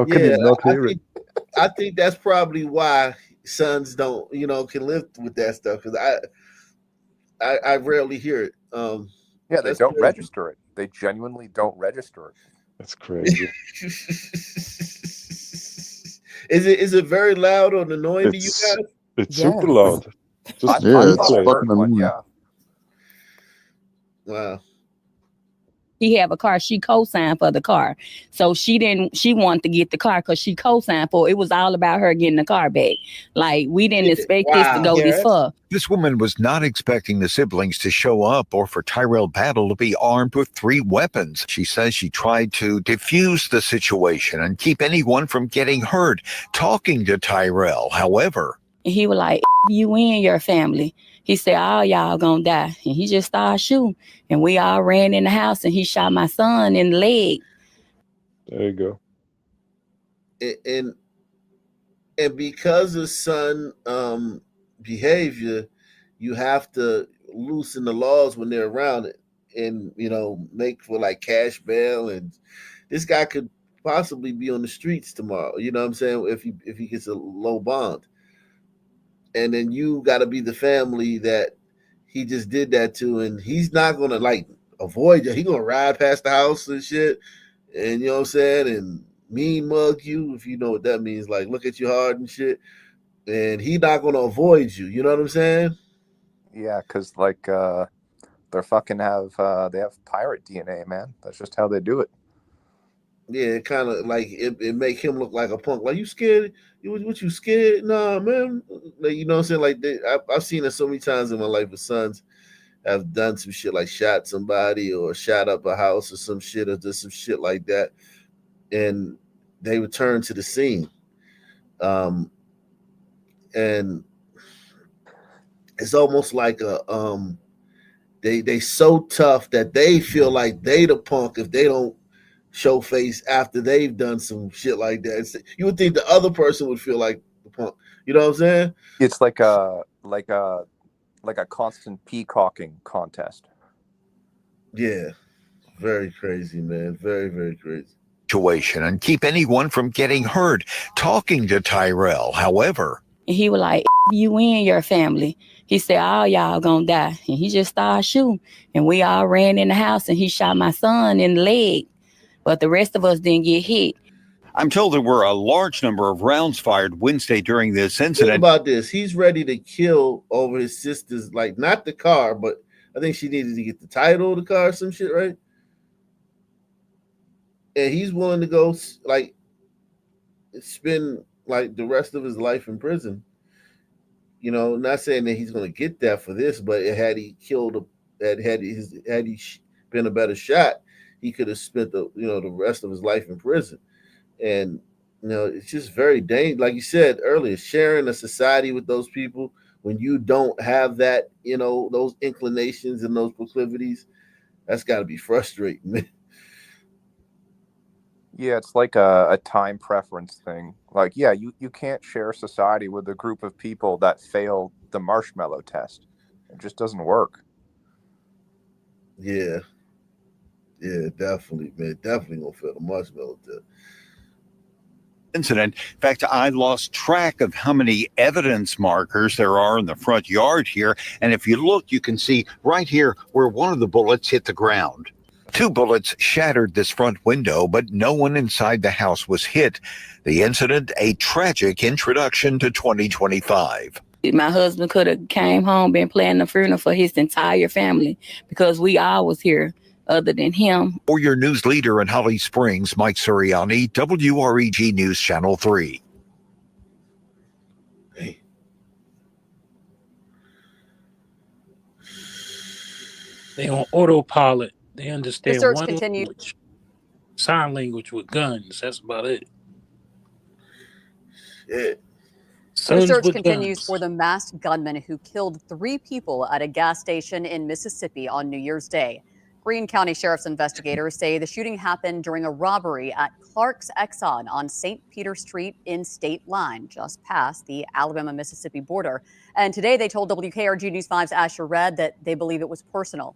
can you not hear it? I think that's probably why sons don't, can live with that stuff because I rarely hear it. Yeah, they that's don't crazy. register it. They genuinely don't register it. That's crazy. Is it very loud or annoying to you guys? It's super loud. Just Yeah, it's I fucking heard one, annoying. yeah. Wow. He have a car. She co-signed for the car. So she wanted to get the car because she co-signed for it. It was all about her getting the car back. Like, we didn't expect this to go this far. This woman was not expecting the siblings to show up or for Tyrell Battle to be armed with 3 weapons. She says she tried to defuse the situation and keep anyone from getting hurt. Talking to Tyrell, however, he was like, you and your family. He said, all y'all gonna die. And he just started shooting. And we all ran in the house and he shot my son in the leg. There you go. And because of son behavior, you have to loosen the laws when they're around it and make for like cash bail, and this guy could possibly be on the streets tomorrow, you know what I'm saying, if he gets a low bond. And then you got to be the family that he just did that to, and he's not going to like avoid you. He's going to ride past the house and shit, and you know what I'm saying, and mean mug you, if you know what that means, like look at you hard and shit, and he's not going to avoid you, you know what I'm saying? Yeah, because like they fucking have they have pirate DNA, man. That's just how they do it. Yeah, it kind of like it make him look like a punk. Like, you scared? What you scared? Nah, man. Like, you know what I'm saying? Like, I've seen it so many times in my life with sons have done some shit like shot somebody or shot up a house or some shit or just some shit like that, and they return to the scene. And it's almost like they so tough that they feel like they the punk if they don't show face after they've done some shit like that. You would think the other person would feel like the punk. You know what I'm saying? It's like a constant peacocking contest. Yeah. Very crazy, man. Very, very crazy. situation and keep anyone from getting hurt. Talking to Tyrell, however, he was like, you and your family. He said, all y'all gonna die. And he just started shooting. And we all ran in the house and he shot my son in the leg. But the rest of us didn't get hit. I'm told there were a large number of rounds fired Wednesday during this Think incident. about this. He's ready to kill over his sister's, like, not the car, but I think she needed to get the title of the car or some shit, right? And he's willing to go, like, spend, like, the rest of his life in prison. You know, not saying that he's going to get that for this, but had he killed, had he been a better shot, he could have spent the rest of his life in prison. And it's just very dangerous. Like you said earlier, sharing a society with those people when you don't have that, those inclinations and those proclivities, that's got to be frustrating, man. Yeah, it's like a time preference thing. Like, yeah, you can't share society with a group of people that fail the marshmallow test. It just doesn't work. Yeah. Yeah, definitely, man. Definitely gonna fail the marshmallow test. Incident. In fact, I lost track of how many evidence markers there are in the front yard here. And if you look, you can see right here where one of the bullets hit the ground. 2 bullets shattered this front window, but no one inside the house was hit. The incident, a tragic introduction to 2025. My husband could have came home, been planning a funeral for his entire family because we all was here other than him. For your news leader in Holly Springs, Mike Suriani, WREG News Channel 3. They on autopilot. They understand The search one continues. language, sign language with guns. That's about it. Yeah. The search with continues guns. for the masked gunman who killed 3 people at a gas station in Mississippi on New Year's Day. Greene County Sheriff's investigators say the shooting happened during a robbery at Clark's Exxon on St. Peter Street in State Line, just past the Alabama-Mississippi border. And today they told WKRG News 5's Asher Red that they believe it was personal.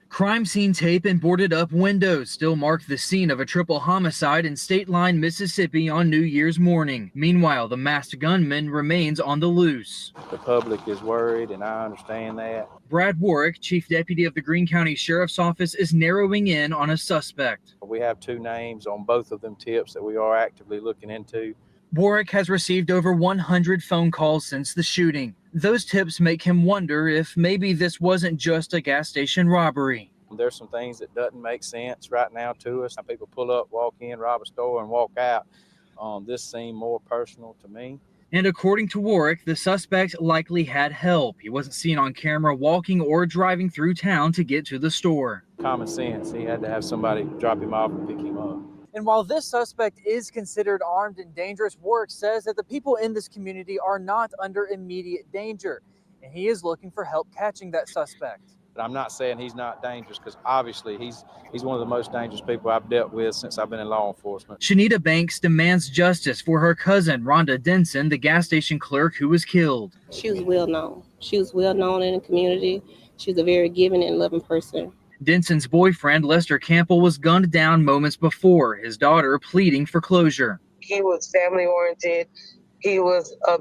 Crime scene tape and boarded up windows still mark the scene of a triple homicide in State Line, Mississippi on New Year's morning. Meanwhile, the masked gunman remains on the loose. The public is worried, and I understand that. Brad Warwick, chief deputy of the Greene County Sheriff's Office, is narrowing in on a suspect. We have 2 names on both of them tips that we are actively looking into. Warwick has received over 100 phone calls since the shooting. Those tips make him wonder if maybe this wasn't just a gas station robbery. There's some things that doesn't make sense right now to us. People pull up, walk in, rob a store, and walk out. This seemed more personal to me. And according to Warwick, the suspect likely had help. He wasn't seen on camera walking or driving through town to get to the store. Common sense. He had to have somebody drop him off and pick him up. And while this suspect is considered armed and dangerous, Warwick says that the people in this community are not under immediate danger, and he is looking for help catching that suspect. But I'm not saying he's not dangerous, because obviously he's one of the most dangerous people I've dealt with since I've been in law enforcement. Shanita Banks demands justice for her cousin, Rhonda Denson, the gas station clerk who was killed. She was well known. She was well known in the community. She was a very giving and loving person. Denson's boyfriend, Lester Campbell, was gunned down moments before, his daughter pleading for closure. He was family oriented. He was a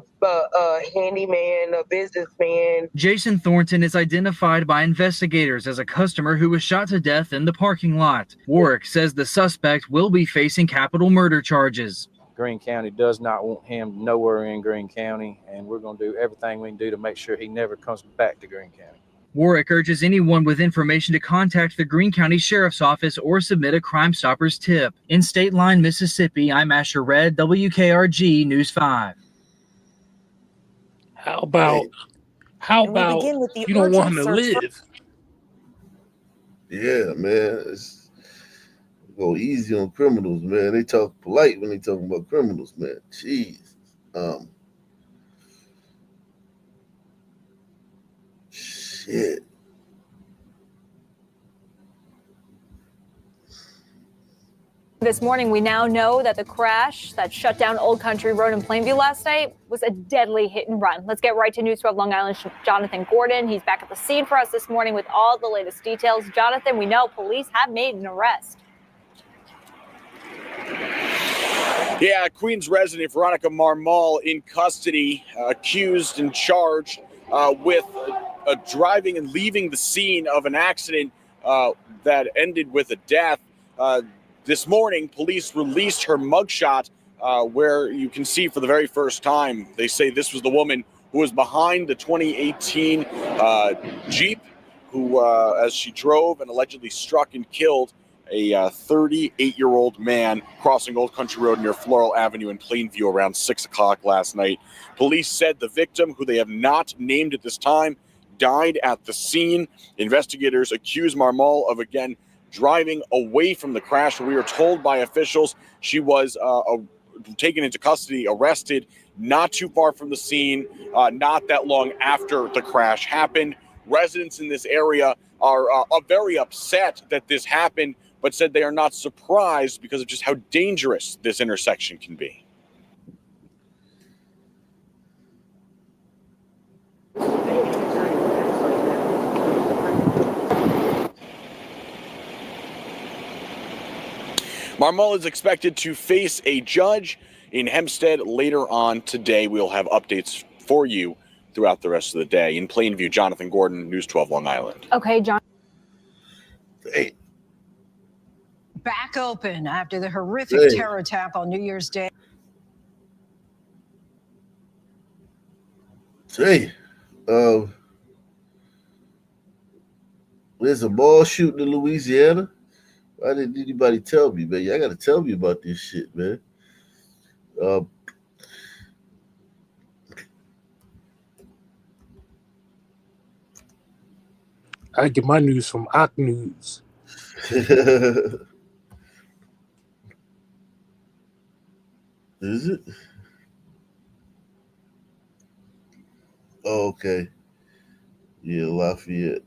handyman, a businessman. Jason Thornton is identified by investigators as a customer who was shot to death in the parking lot. Warwick says the suspect will be facing capital murder charges. Greene County does not want him nowhere in Greene County, and we're going to do everything we can do to make sure he never comes back to Greene County. Warwick urges anyone with information to contact the Greene County Sheriff's Office or submit a Crime Stoppers tip. In State Line, Mississippi, I'm Asher Red, WKRG News 5. How about you don't want him to live? Yeah, man. Go easy on criminals, man. They talk polite when they talking about criminals, man. Jeez. Shit. This morning, we now know that the crash that shut down Old Country Road in Plainview last night was a deadly hit and run. Let's get right to News 12 Long Island's Jonathan Gordon. He's back at the scene for us this morning with all the latest details. Jonathan, we know police have made an arrest. Yeah, Queens resident Veronica Marmol in custody, accused and charged with driving and leaving the scene of an accident that ended with a death. This morning, police released her mugshot where you can see for the very first time, they say this was the woman who was behind the 2018 Jeep, who, as she drove and allegedly struck and killed a 38-year-old man crossing Old Country Road near Floral Avenue in Plainview around 6 o'clock last night. Police said the victim, who they have not named at this time, died at the scene. Investigators accuse Marmol of, again, driving away from the crash. We are told by officials she was taken into custody, arrested, not too far from the scene, not that long after the crash happened. Residents in this area are very upset that this happened, but said they are not surprised because of just how dangerous this intersection can be. Marmol is expected to face a judge in Hempstead later on today. We'll have updates for you throughout the rest of the day. In Plainview, Jonathan Gordon, News 12 Long Island. Okay, John. Hey, back open after the horrific terror attack on New Year's Day. Hey, there's a ball shooting in Louisiana. Why didn't anybody tell me, man? Y'all got to tell me about this shit, man. I get my news from Ock News. Is it? Oh, okay. Yeah, Lafayette.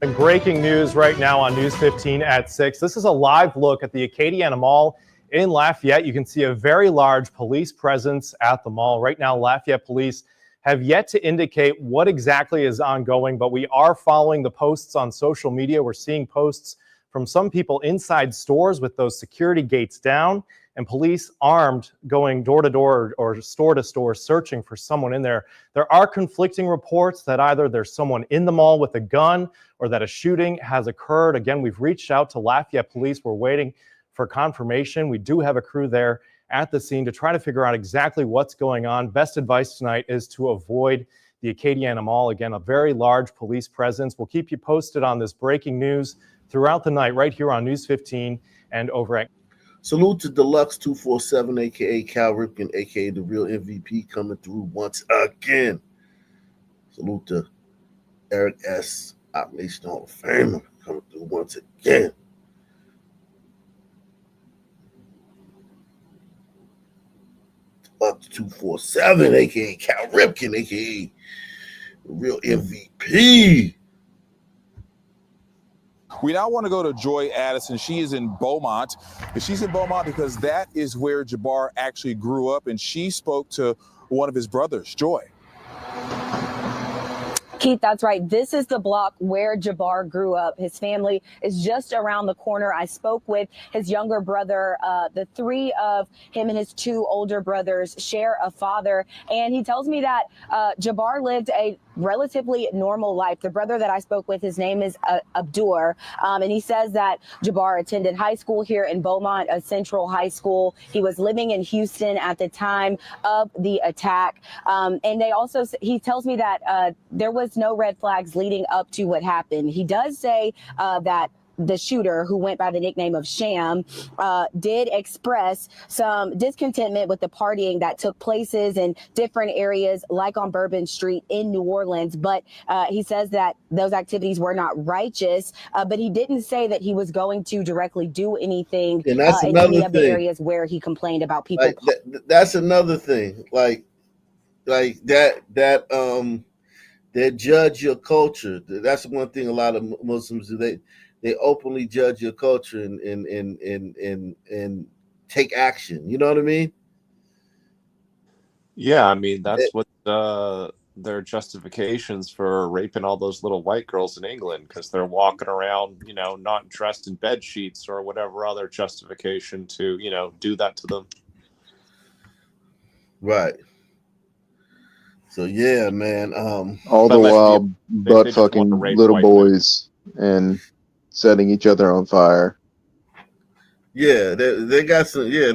And breaking news right now on News 15 at 6. This is a live look at the Acadiana Mall in Lafayette. You can see a very large police presence at the mall. Right now, Lafayette police have yet to indicate what exactly is ongoing, but we are following the posts on social media. We're seeing posts from some people inside stores with those security gates down and police armed going door to door or store to store searching for someone in there. There are conflicting reports that either there's someone in the mall with a gun or that a shooting has occurred. Again, we've reached out to Lafayette police. We're waiting for confirmation. We do have a crew there at the scene to try to figure out exactly what's going on. Best advice tonight is to avoid the Acadiana Mall. Again, a very large police presence. We'll keep you posted on this breaking news throughout the night right here on News 15 and over at... Salute to Deluxe 247, a.k.a. Cal Ripken, a.k.a. the real MVP, coming through once again. Salute to Eric S., Op Nation Hall of Famer, coming through once again. Up to 247, a.k.a. Cal Ripken, a.k.a. the real MVP. We now want to go to Joy Addison. She is in Beaumont. And she's in Beaumont because that is where Jabbar actually grew up, and she spoke to one of his brothers, Joy. Keith, that's right. This is the block where Jabbar grew up. His family is just around the corner. I spoke with his younger brother. The three of him and his two older brothers share a father. And he tells me that Jabbar lived a relatively normal life. The brother that I spoke with, his name is Abdur. And he says that Jabbar attended high school here in Beaumont, a central high school. He was living in Houston at the time of the attack. And he tells me that there was no red flags leading up to what happened. He does say that the shooter, who went by the nickname of Sham, did express some discontentment with the partying that took places in different areas, like on Bourbon Street in New Orleans. But he says that those activities were not righteous, but he didn't say that he was going to directly do anything And that's in another any of the thing. areas where he complained about people. Like that's another thing. Like that judge your culture. That's one thing a lot of Muslims do. They openly judge your culture and take action. You know what I mean? Yeah, I mean, that's what their justifications for raping all those little white girls in England, because they're walking around, not dressed in bed sheets or whatever other justification to, do that to them. Right. So yeah, man. All the while butt fucking little boys and setting each other on fire. Yeah, they got some. Yeah,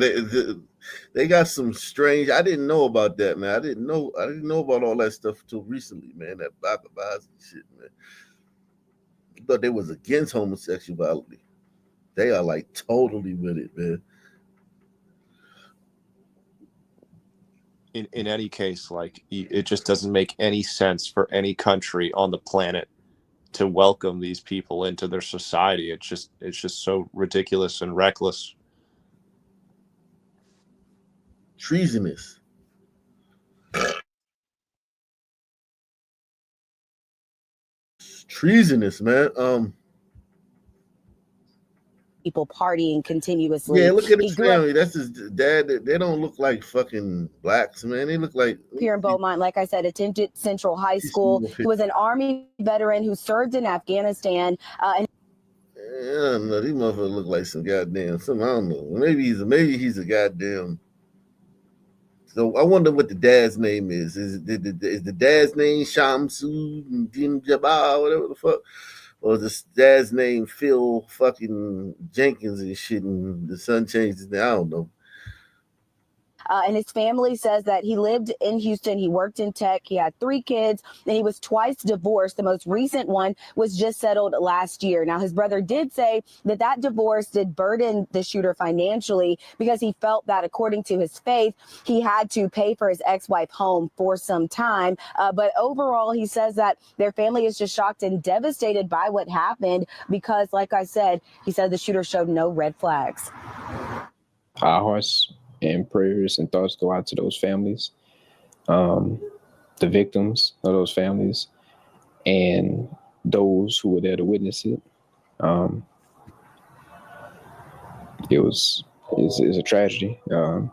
they got some strange. I didn't know about that, man. I didn't know about all that stuff until recently, man. That Bacabas and shit, man. I thought they was against homosexuality. They are like totally with it, man. In any case, like, it just doesn't make any sense for any country on the planet to welcome these people into their society. It's just so ridiculous and reckless. Treasonous. Treasonous, man. People partying continuously. Yeah, look at He his grew up family. That's his dad. They don't look like fucking blacks, man. They look like here in Beaumont, like I said, attended Central High School. He was an Army veteran who served in Afghanistan. I don't know. These motherfuckers look like some goddamn. I don't know. Maybe he's a goddamn So I wonder what the dad's name is. Is the dad's name Shamsu Jim Jabbar, whatever the fuck? Or is the dad's name Phil fucking Jenkins and shit, and the son changed his name? I don't know. And his family says that he lived in Houston. He worked in tech. He had 3 kids, and he was twice divorced. The most recent one was just settled last year. Now, his brother did say that that divorce did burden the shooter financially because he felt that, according to his faith, he had to pay for his ex-wife home for some time. But overall, he says that their family is just shocked and devastated by what happened because, like I said, he said the shooter showed no red flags. Our hearts and prayers and thoughts go out to those families, the victims of those families, and those who were there to witness it. It's a tragedy, and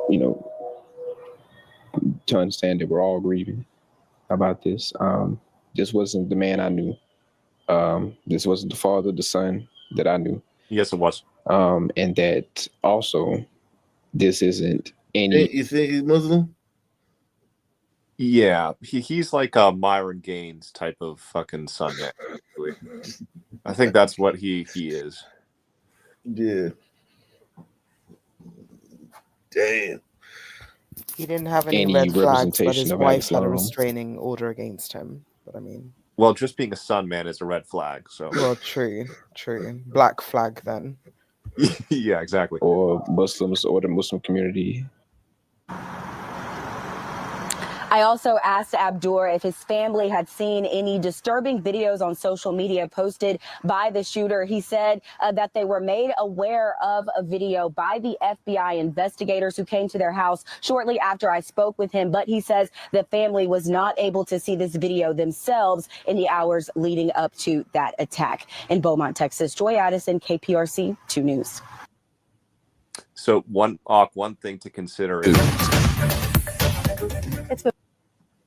you know, to understand that we're all grieving about this. This wasn't the man I knew. This wasn't the father, the son that I knew. Yes, it was. And that also, this isn't any. You think he's Muslim? Yeah, he's like a Myron Gaines type of fucking son man. I think that's what he is. Yeah. Damn. He didn't have any red flags, but his wife had a restraining order against him. But I mean, well, just being a son man is a red flag. So well, true. Black flag then. Yeah, exactly. Or Muslims or the Muslim community. I also asked Abdur if his family had seen any disturbing videos on social media posted by the shooter. He said that they were made aware of a video by the FBI investigators who came to their house shortly after I spoke with him. But he says the family was not able to see this video themselves in the hours leading up to that attack. In Beaumont, Texas, Joy Addison, KPRC 2 News. So one thing to consider is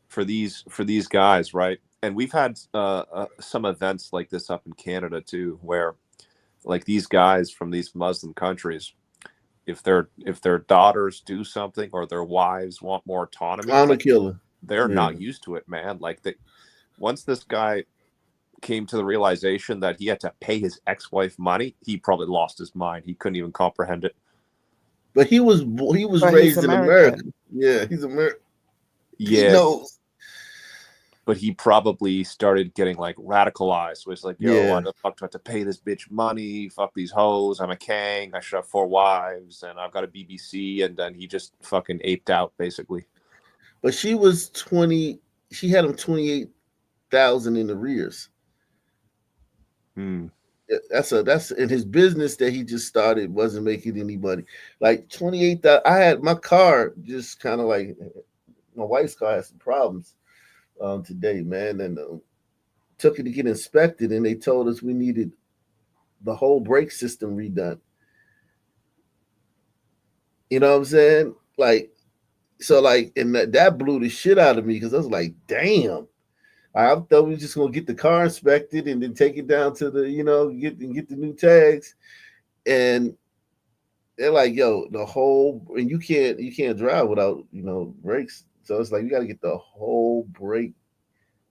for these guys, right? And we've had some events like this up in Canada too, where like these guys from these Muslim countries, if their daughters do something or their wives want more autonomy, I'm a killer. They're not used to it, man. Like once this guy came to the realization that he had to pay his ex-wife money, he probably lost his mind. He couldn't even comprehend it. But he was raised in America. Yeah, he's American. Yeah. He knows. But he probably started getting like radicalized. Was like, yo, why the fuck do I have to pay this bitch money? Fuck these hoes. I'm a king. I should have 4 wives, and I've got a BBC. And then he just fucking aped out, basically. But she was 20. She had him 28,000 in arrears. That's in his business that he just started wasn't making any money. Like 28,000. I had my car just kind of like my wife's car had some problems today, man, and took it to get inspected, and they told us we needed the whole brake system redone. You know what I'm saying? Like, so like, and that blew the shit out of me because I was like, damn. I thought we were just gonna get the car inspected and then take it down to the, get the new tags, and they're like, yo, the whole, and you can't drive without brakes. So it's like you got to get the whole brake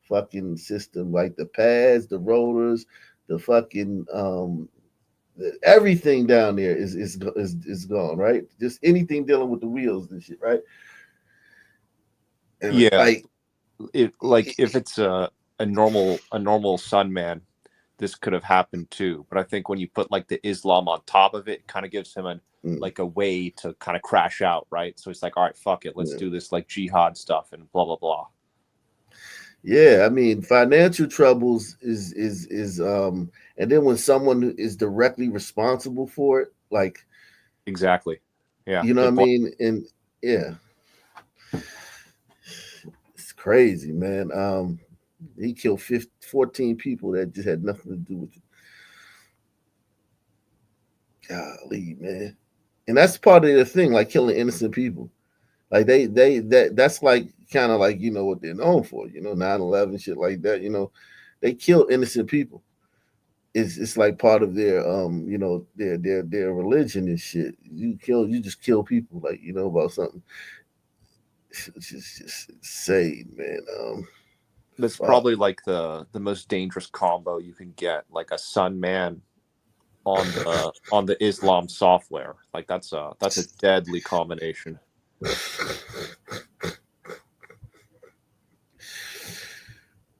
fucking system, like the pads, the rotors, the fucking everything down there is gone, right? Just anything dealing with the wheels and shit, right? And yeah, if it's a normal son man, this could have happened too. But I think when you put like the Islam on top of it, kind of gives him a way to kind of crash out, right? So it's like, all right, fuck it, let's do this like jihad stuff and blah blah blah. Yeah, I mean, financial troubles is and then when someone is directly responsible for it, like exactly, yeah, you know what I mean, and yeah, it's crazy, man. He killed 14 people that just had nothing to do with it. Golly, man. And that's part of the thing, like killing innocent people. Like that's like kind of like, what they're known for, 9/11, shit like that, they kill innocent people. it's like part of their their religion and shit. You just kill people, like, about something. It's just insane, man. That's probably like the most dangerous combo you can get, like a Sun Man on the Islam software. Like that's a deadly combination.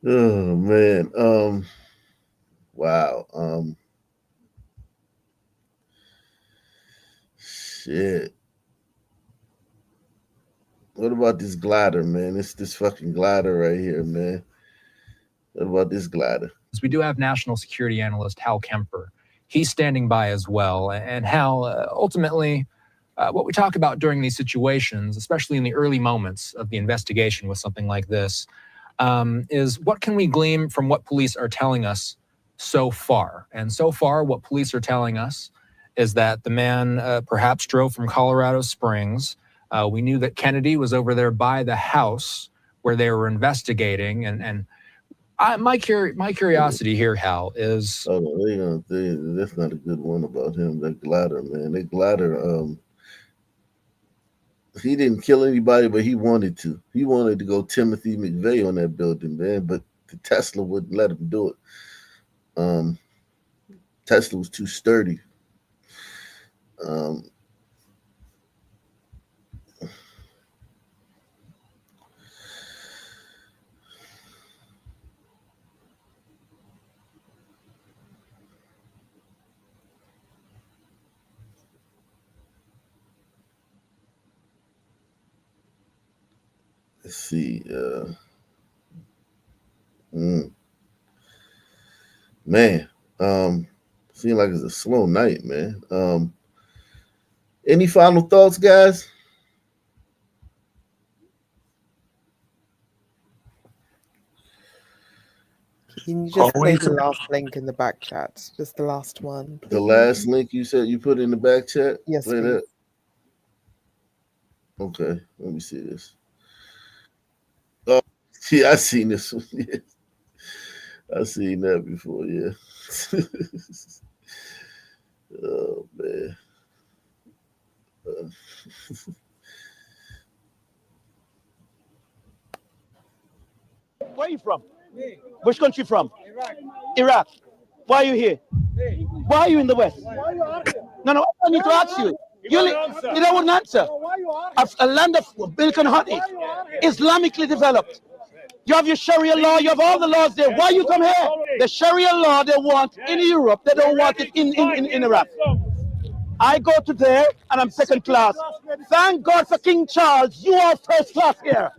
Oh man. Wow. Shit. What about this glider, man? It's this fucking glider right here, man. What about this glider? We do have national security analyst Hal Kemper. He's standing by as well. And Hal, ultimately, what we talk about during these situations, especially in the early moments of the investigation with something like this, is what can we glean from what police are telling us so far? And so far, what police are telling us is that the man perhaps drove from Colorado Springs. We knew that Kennedy was over there by the house where they were investigating. And my curiosity here, Hal, is... Oh, that's not a good one about him, that glider, man. That glider, he didn't kill anybody, but he wanted to. He wanted to go Timothy McVeigh on that building, man, but the Tesla wouldn't let him do it. Tesla was too sturdy. Let's see. Man, seems like it's a slow night, man. Any final thoughts, guys? Can you just play the last link in the back chat? Just the last one. The last link you said you put in the back chat? Yes, play please. that. Okay, let me see this. Oh, yeah, I seen this one. Yeah. I seen that before. Yeah. Oh man. Where are you from? Which country you from? Iraq. Why are you here? Why are you in the West? No, I need to ask you. You don't want an answer. A land of milk and honey, Islamically developed. You have your Sharia law, you have all the laws there. Why you come here? The Sharia law they want in Europe, they don't want it in Iraq. I go to there and I'm second class. Thank God for King Charles, you are first class here.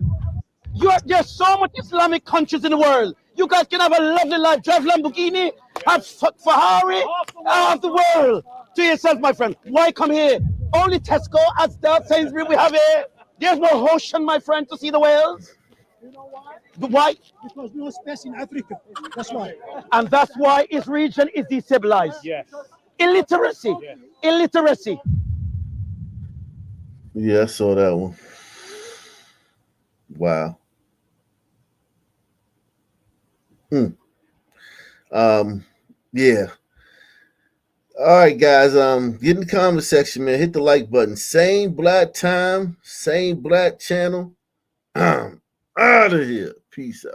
There's so much Islamic countries in the world. You guys can have a lovely life, drive Lamborghini, have Ferrari, half the world to yourself, my friend. Why come here? Only Tesco, Asda, Sainsbury we have here. There's no ocean, my friend, to see the whales. You know why? Why? Because no space in Africa. That's why. And that's why its region is destabilized. Yes. Illiteracy. Yes. Illiteracy. Yeah, I saw that one. Wow. Yeah. All right, guys. Get in the comment section, man. Hit the like button. Same black time, same black channel. Out of here. Peace out.